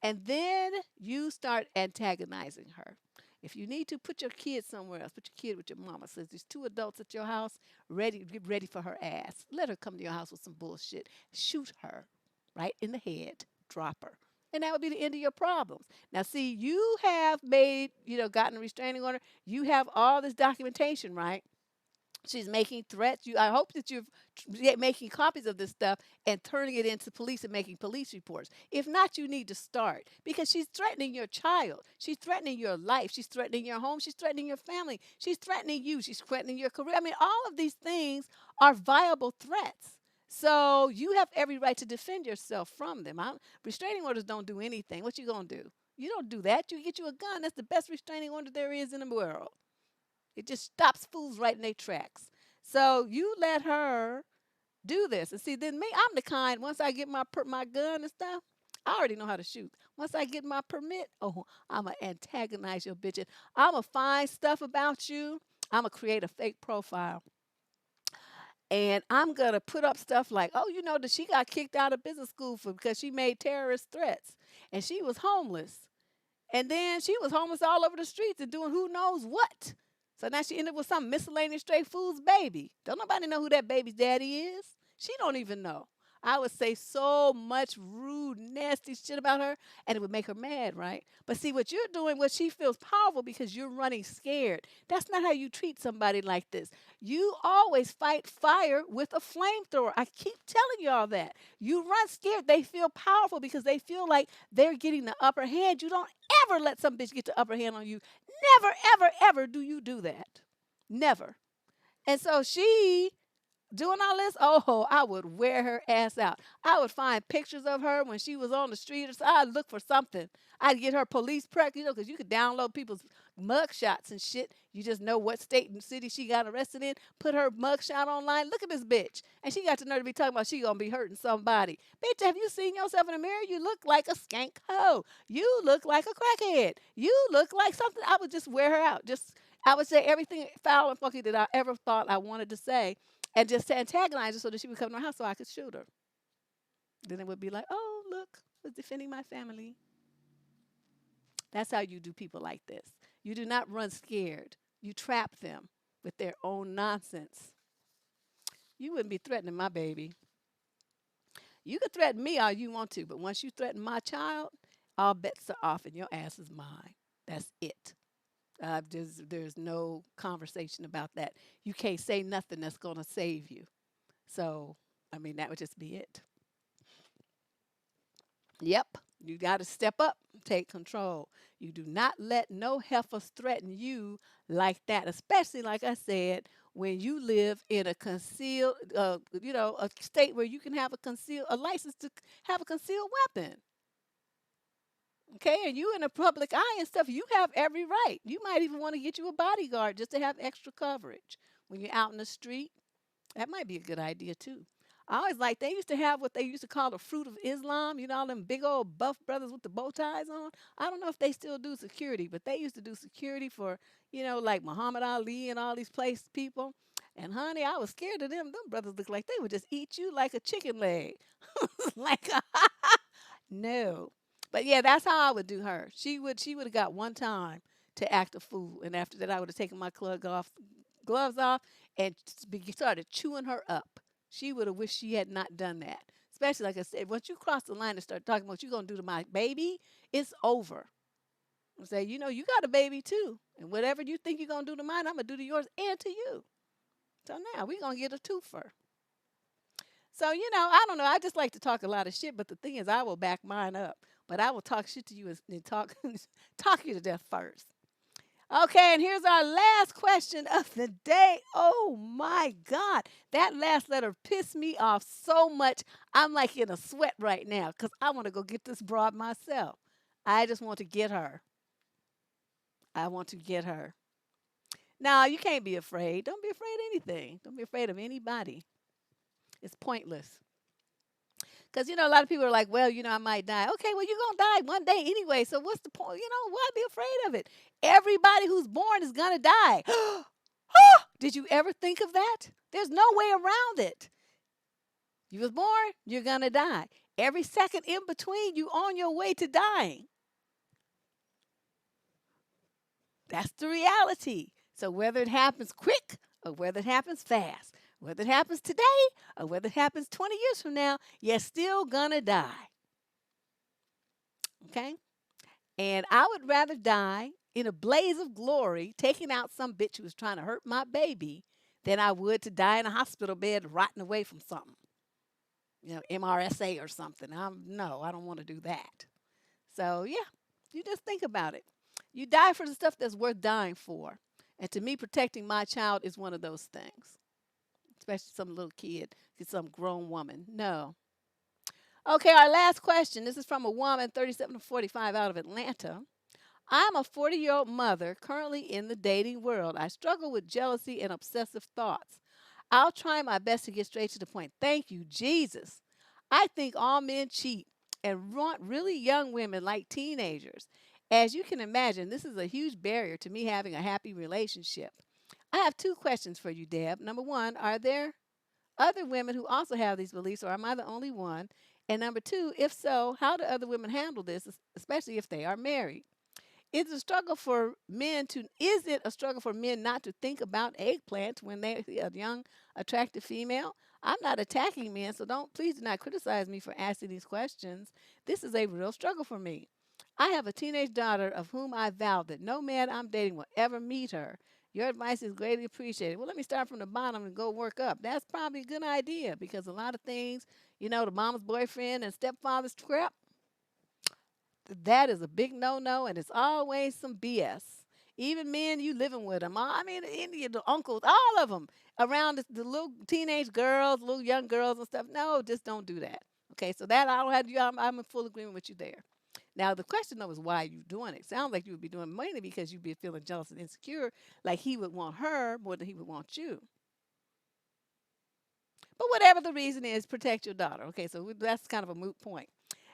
And then you start antagonizing her. If you need to, put your kid somewhere else. Put your kid with your mama. Says there's 2 adults at your house, get ready for her ass. Let her come to your house with some bullshit. Shoot her right in the head. Drop her. And that would be the end of your problems. Now, see, you have gotten a restraining order. You have all this documentation, right? She's making threats. I hope that you're making copies of this stuff and turning it into police and making police reports. If not, you need to start because she's threatening your child. She's threatening your life. She's threatening your home. She's threatening your family. She's threatening you. She's threatening your career. I mean, all of these things are viable threats. So you have every right to defend yourself from them. Restraining orders don't do anything. What you gonna do? You don't do that. You get you a gun. That's the best restraining order there is in the world. It just stops fools right in their tracks. So you let her do this. And see, then me, I'm the kind, once I get my gun and stuff, I already know how to shoot. Once I get my permit, I'm going to antagonize your bitch. I'm going to find stuff about you. I'm going to create a fake profile. And I'm going to put up stuff like, that she got kicked out of business school because she made terrorist threats. And she was homeless. And then she was homeless all over the streets and doing who knows what. So now she ended up with some miscellaneous stray fool's baby. Don't nobody know who that baby's daddy is. She don't even know. I would say so much rude, nasty shit about her, and it would make her mad, right? But see, what you're doing, what she feels powerful because you're running scared. That's not how you treat somebody like this. You always fight fire with a flamethrower. I keep telling y'all that. You run scared. They feel powerful because they feel like they're getting the upper hand. You don't ever let some bitch get the upper hand on you. Never, ever, ever do you do that. Never. And so she doing all this, oh, I would wear her ass out. I would find pictures of her when she was on the street or so. I'd look for something. I'd get her police practice, because you could download people's mug shots and shit. You just know what state and city she got arrested in. Put her mug shot online. Look at this bitch. And she got the nerve to be talking about she gonna be hurting somebody. Bitch, have you seen yourself in the mirror? You look like a skank hoe. You look like a crackhead. You look like something. I would just wear her out. I would say everything foul and funky that I ever thought I wanted to say and just to antagonize her so that she would come to my house so I could shoot her. Then it would be like, oh, look, I was defending my family. That's how you do people like this. You do not run scared. You trap them with their own nonsense. You wouldn't be threatening my baby. You could threaten me all you want to, but once you threaten my child, all bets are off and your ass is mine. That's it. There's no conversation about that. You can't say nothing that's going to save you. So, I mean, that would just be it. Yep, you got to step up, take control. You do not let no heifers threaten you like that, especially, like I said, when you live in a concealed, a state where you can have a license to have a concealed weapon. Okay, and you in the public eye and stuff, you have every right. You might even want to get you a bodyguard just to have extra coverage when you're out in the street. That might be a good idea too. I always like they used to have what they used to call the fruit of Islam. You know, all them big old buff brothers with the bow ties on. I don't know if they still do security, but they used to do security for, like Muhammad Ali and all these place people. And honey, I was scared of them. Them brothers looked like they would just eat you like a chicken leg. like a no. But yeah, that's how I would do her. She would have got one time to act a fool, and after that, I would have taken my gloves off, and started chewing her up. She would have wished she had not done that. Especially like I said, once you cross the line and start talking about what you're gonna do to my baby, it's over. I say, you got a baby too, and whatever you think you're gonna do to mine, I'm gonna do to yours and to you. So now we're gonna get a twofer. So, I don't know. I just like to talk a lot of shit, but the thing is, I will back mine up. But I will talk shit to you and talk talk you to death first. Okay, and here's our last question of the day. Oh my God, that last letter pissed me off so much. I'm like in a sweat right now because I want to go get this broad myself. I just want to get her. I want to get her. Now, you can't be afraid. Don't be afraid of anything. Don't be afraid of anybody. It's pointless. Because, a lot of people are like, well, I might die. Okay, well, you're going to die one day anyway. So what's the point? Why be afraid of it? Everybody who's born is going to die. Did you ever think of that? There's no way around it. You was born, you're going to die. Every second in between, you on your way to dying. That's the reality. So whether it happens quick or whether it happens fast, whether it happens today or whether it happens 20 years from now, you're still gonna die. Okay? And I would rather die in a blaze of glory, taking out some bitch who was trying to hurt my baby, than I would to die in a hospital bed rotting away from something. MRSA or something. No, I don't want to do that. So, yeah, you just think about it. You die for the stuff that's worth dying for. And to me, protecting my child is one of those things, especially some little kid, some grown woman. No. Okay, our last question. This is from a woman, 37 to 45, out of Atlanta. I'm a 40-year-old mother currently in the dating world. I struggle with jealousy and obsessive thoughts. I'll try my best to get straight to the point. Thank you, Jesus. I think all men cheat and want really young women like teenagers. As you can imagine, this is a huge barrier to me having a happy relationship. I have two questions for you, Deb. Number one, are there other women who also have these beliefs, or am I the only one? And number two, if so, how do other women handle this, especially if they are married? Is it a struggle for men not to think about eggplants when they see a young, attractive female? I'm not attacking men, so don't please do not criticize me for asking these questions. This is a real struggle for me. I have a teenage daughter of whom I vow that no man I'm dating will ever meet her. Your advice is greatly appreciated. Well, let me start from the bottom and go work up. That's probably a good idea because a lot of things, the mama's boyfriend and stepfather's crap, that is a big no-no, and it's always some BS. Even men you living with them, I mean, any of the uncles, all of them around the little teenage girls, little young girls and stuff. No, just don't do that. Okay, so that I don't have you. I'm in full agreement with you there. Now the question though is why you doing it. Sounds like you would be doing it mainly because you'd be feeling jealous and insecure, like he would want her more than he would want you. But whatever the reason is, protect your daughter. Okay, so that's kind of a moot point.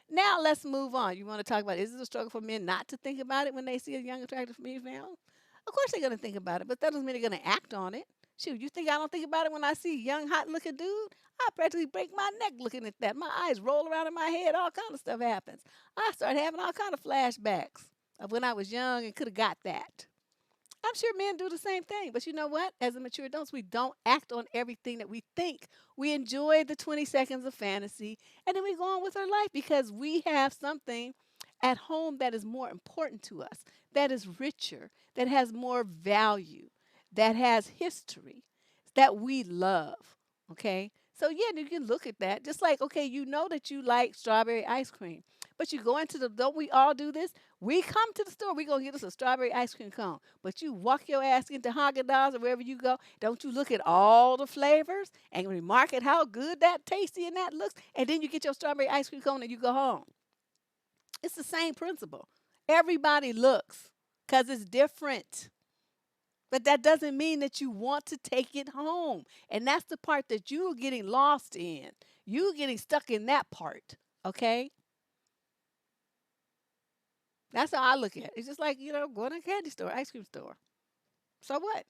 Now let's move on. You want to talk about is it a struggle for men not to think about it when they see a young, attractive female? Of course they're gonna think about it, but that doesn't mean they're gonna act on it. Shoot, you think I don't think about it when I see a young, hot looking dude? I practically break my neck looking at that. My eyes roll around in my head. All kind of stuff happens. I start having all kind of flashbacks of when I was young and could have got that. I'm sure men do the same thing, but you know what? As a mature adults, we don't act on everything that we think. We enjoy the 20 seconds of fantasy, and then we go on with our life because we have something at home that is more important to us, that is richer, that has more value, that has history, that we love. Okay? So, yeah, you can look at that. Just like, okay, you know that you like strawberry ice cream, but you go into don't we all do this? We come to the store, we gonna get us a strawberry ice cream cone. But you walk your ass into Haagen-Dazs or wherever you go. Don't you look at all the flavors and remark at how good that tasty and that looks, and then you get your strawberry ice cream cone and you go home. It's the same principle. Everybody looks because it's different. But that doesn't mean that you want to take it home. And that's the part that you're getting lost in. You're getting stuck in that part. Okay? That's how I look at it. It's just like, going to a candy store, ice cream store. So what?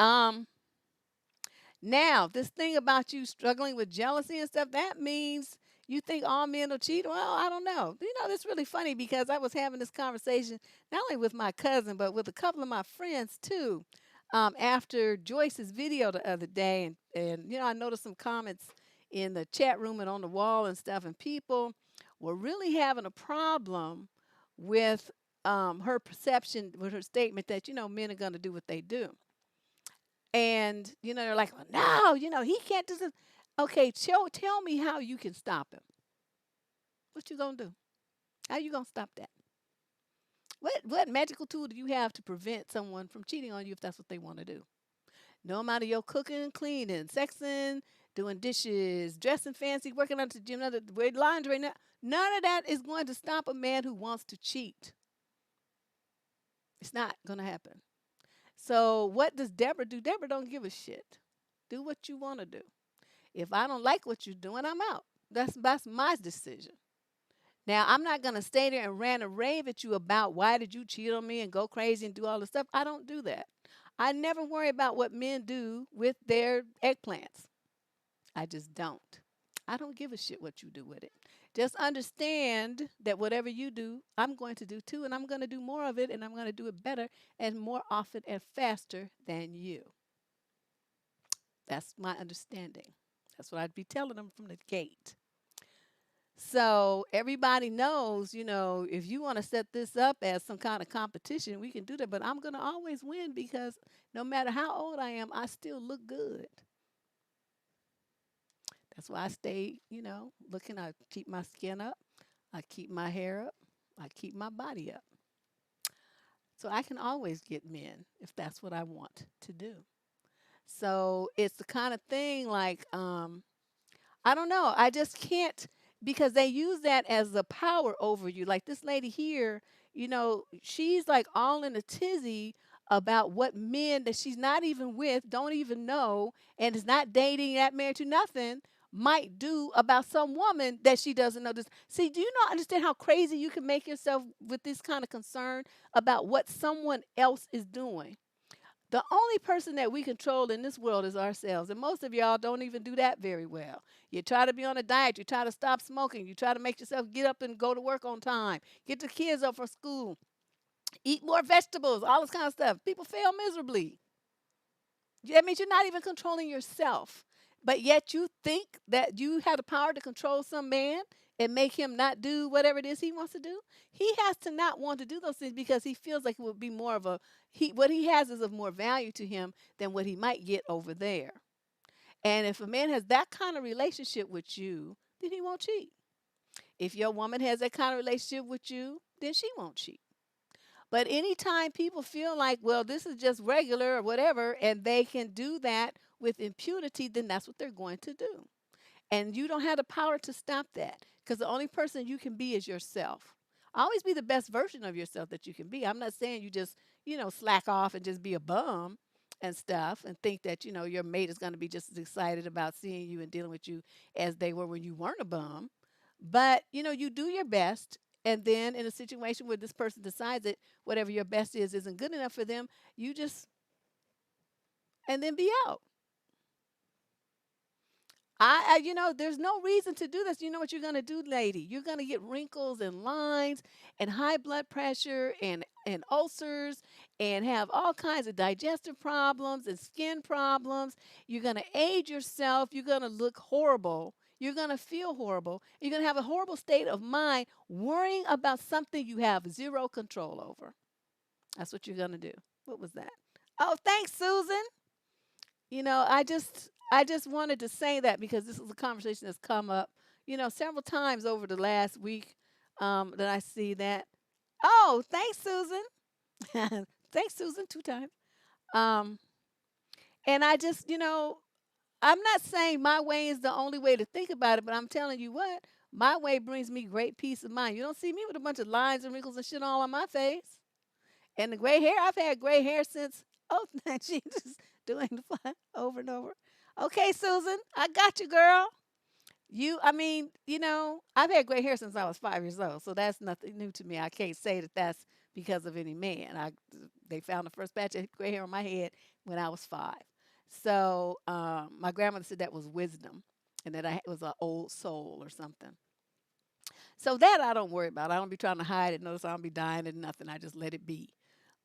Um, Now, this thing about you struggling with jealousy and stuff, that means you think all men will cheat? Well, I don't know. It's really funny because I was having this conversation not only with my cousin, but with a couple of my friends too. After Joyce's video the other day, and I noticed some comments in the chat room and on the wall and stuff, and people were really having a problem with her perception, with her statement that men are going to do what they do. And, they're like, well, no, he can't do this. Okay, tell me how you can stop him. What you gonna do? How you gonna stop that? What magical tool do you have to prevent someone from cheating on you if that's what they want to do? No amount of your cooking, cleaning, sexing, doing dishes, dressing fancy, working on the wear laundry. None of that is going to stop a man who wants to cheat. It's not gonna happen. So what does Deborah do? Deborah don't give a shit. Do what you want to do. If I don't like what you're doing, I'm out. That's my decision. Now, I'm not going to stay there and rant and rave at you about why did you cheat on me and go crazy and do all this stuff. I don't do that. I never worry about what men do with their eggplants. I just don't. I don't give a shit what you do with it. Just understand that whatever you do, I'm going to do too, and I'm going to do more of it, and I'm going to do it better and more often and faster than you. That's my understanding. That's what I'd be telling them from the gate. So everybody knows, if you want to set this up as some kind of competition, we can do that. But I'm going to always win because no matter how old I am, I still look good. That's why I stay, looking. I keep my skin up. I keep my hair up. I keep my body up. So I can always get men if that's what I want to do. So it's the kind of thing like, I don't know. I just can't because they use that as the power over you. Like this lady here, she's like all in a tizzy about what men that she's not even with, don't even know, and is not dating, not married to nothing, might do about some woman that she doesn't know. This. See, do you not understand how crazy you can make yourself with this kind of concern about what someone else is doing? The only person that we control in this world is ourselves. And most of y'all don't even do that very well. You try to be on a diet. You try to stop smoking. You try to make yourself get up and go to work on time. Get the kids up for school. Eat more vegetables. All this kind of stuff. People fail miserably. That means you're not even controlling yourself. But yet you think that you have the power to control some man and make him not do whatever it is he wants to do. He has to not want to do those things because he feels like it would be more of a what he has is of more value to him than what he might get over there. And if a man has that kind of relationship with you, then he won't cheat. If your woman has that kind of relationship with you, then she won't cheat. But anytime people feel like, well, this is just regular or whatever, and they can do that with impunity, then that's what they're going to do. And you don't have the power to stop that because the only person you can be is yourself. Always be the best version of yourself that you can be. I'm not saying you just, slack off and just be a bum and stuff and think that, your mate is going to be just as excited about seeing you and dealing with you as they were when you weren't a bum. But, you do your best. And then in a situation where this person decides that whatever your best is isn't good enough for them, you just, and then be out. There's no reason to do this. You know what you're going to do, lady? You're going to get wrinkles and lines and high blood pressure and ulcers and have all kinds of digestive problems and skin problems. You're going to age yourself. You're going to look horrible. You're going to feel horrible. You're going to have a horrible state of mind worrying about something you have zero control over. That's what you're going to do. What was that? Oh, thanks, Susan. I just wanted to say that because this is a conversation that's come up, several times over the last week, that I see that. Oh, thanks, Susan. Thanks, Susan, 2 times. Um, and I just, I'm not saying my way is the only way to think about it, but I'm telling you what, my way brings me great peace of mind. You don't see me with a bunch of lines and wrinkles and shit all on my face. And the gray hair, I've had gray hair since, oh, she just doing the fly over and over. Okay, Susan, I got you, girl. I've had gray hair since I was 5 years old, so that's nothing new to me. I can't say that that's because of any man. They found the first patch of gray hair on my head when I was 5. So my grandmother said that was wisdom, and that I was an old soul or something. So that I don't worry about. I don't be trying to hide it. Notice I don't be dying and nothing. I just let it be.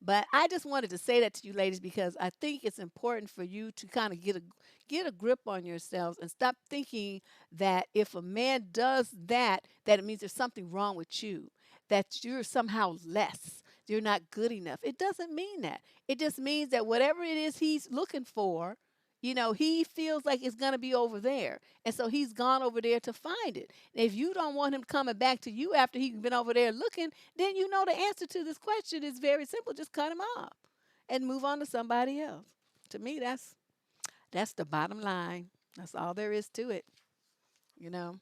But I just wanted to say that to you ladies because I think it's important for you to kind of get a grip on yourselves and stop thinking that if a man does that, that it means there's something wrong with you, that you're somehow less, you're not good enough. It doesn't mean that. It just means that whatever it is he's looking for, he feels like it's going to be over there. And so he's gone over there to find it. And if you don't want him coming back to you after he's been over there looking, then you know the answer to this question is very simple. Just cut him off and move on to somebody else. To me, that's the bottom line. That's all there is to it, you know.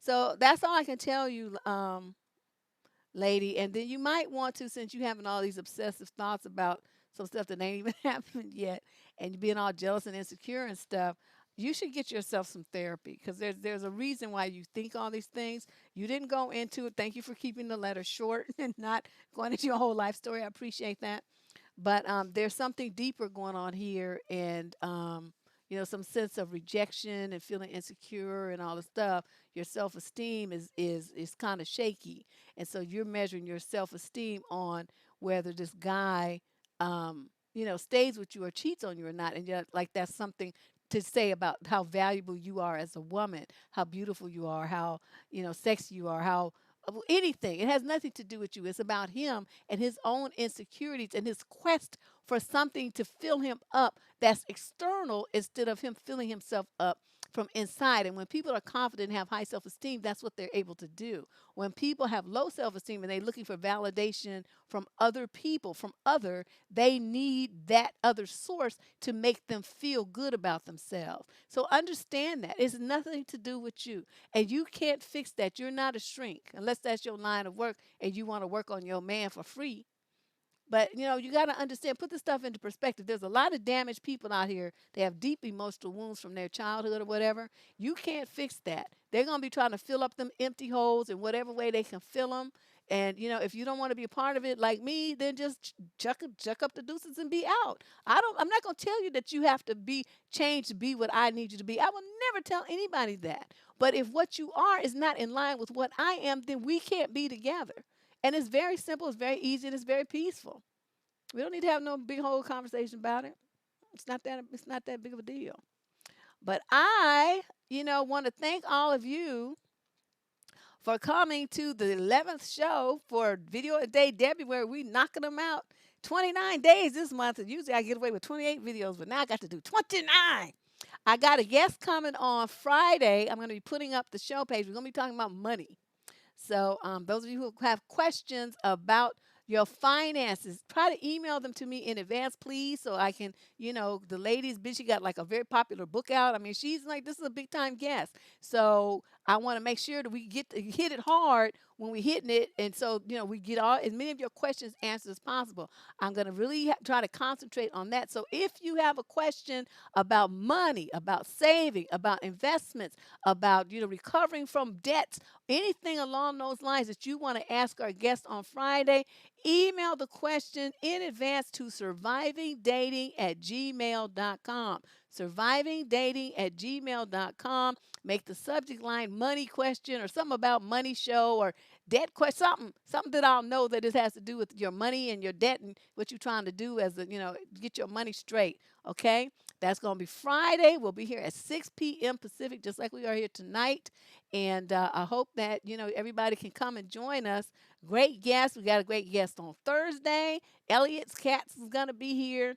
So that's all I can tell you, lady. And then you might want to, since you having all these obsessive thoughts about some stuff that ain't even happened yet, and you being all jealous and insecure and stuff, you should get yourself some therapy because there's a reason why you think all these things. You didn't go into it. Thank you for keeping the letter short and not going into your whole life story. I appreciate that. But there's something deeper going on here, and some sense of rejection and feeling insecure and all the stuff. Your self-esteem is kind of shaky, and so you're measuring your self-esteem on whether this guy, stays with you or cheats on you or not. And yet, like that's something to say about how valuable you are as a woman, how beautiful you are, how sexy you are, how anything. It has nothing to do with you. It's about him and his own insecurities and his quest for something to fill him up that's external instead of him filling himself up from inside. And when people are confident and have high self-esteem, that's what they're able to do. When people have low self-esteem and they're looking for validation from other people, they need that other source to make them feel good about themselves. So understand that. It's nothing to do with you. And you can't fix that. You're not a shrink unless that's your line of work and you want to work on your man for free. But you got to understand, put this stuff into perspective. There's a lot of damaged people out here. They have deep emotional wounds from their childhood or whatever. You can't fix that. They're going to be trying to fill up them empty holes in whatever way they can fill them. And if you don't want to be a part of it like me, then just chuck up the deuces and be out. I'm not going to tell you that you have to be changed to be what I need you to be. I will never tell anybody that. But if what you are is not in line with what I am, then we can't be together. And it's very simple, it's very easy, and it's very peaceful. We don't need to have no big whole conversation about it. It's not that big of a deal. But I, want to thank all of you for coming to the 11th show for Video a Day Debruary. We knocking them out. 29 days this month. And usually I get away with 28 videos, but now I got to do 29. I got a guest coming on Friday. I'm going to be putting up the show page. We're going to be talking about money. So, those of you who have questions about your finances, try to email them to me in advance, please, so I can, the ladies, bitch, she got like a very popular book out. I mean, she's like, this is a big time guest. So, I want to make sure that we get to hit it hard when we hitting it. And so, we get all as many of your questions answered as possible. I'm going to really try to concentrate on that. So, if you have a question about money, about saving, about investments, about, recovering from debts, anything along those lines that you want to ask our guest on Friday, email the question in advance to survivingdating@gmail.com. Survivingdating@gmail.com. Make the subject line money question or something about money show or debt question, something that I'll know that it has to do with your money and your debt and what you're trying to do as a, get your money straight. Okay. That's going to be Friday. We'll be here at 6 p.m. Pacific, just like we are here tonight. And I hope that, everybody can come and join us. Great guest. We got a great guest on Thursday. Elliot's Cats is going to be here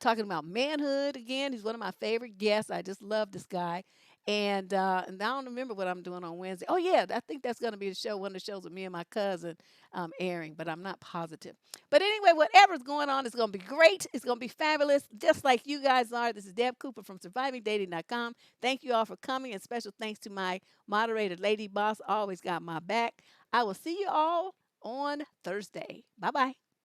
talking about manhood again. He's one of my favorite guests. I just love this guy. And I don't remember what I'm doing on Wednesday. Oh, yeah, I think that's going to be the show, one of the shows with me and my cousin airing, but I'm not positive. But anyway, whatever's going on is going to be great. It's going to be fabulous, just like you guys are. This is Deb Cooper from survivingdating.com. Thank you all for coming, and special thanks to my moderator, Lady Boss, always got my back. I will see you all on Thursday. Bye bye.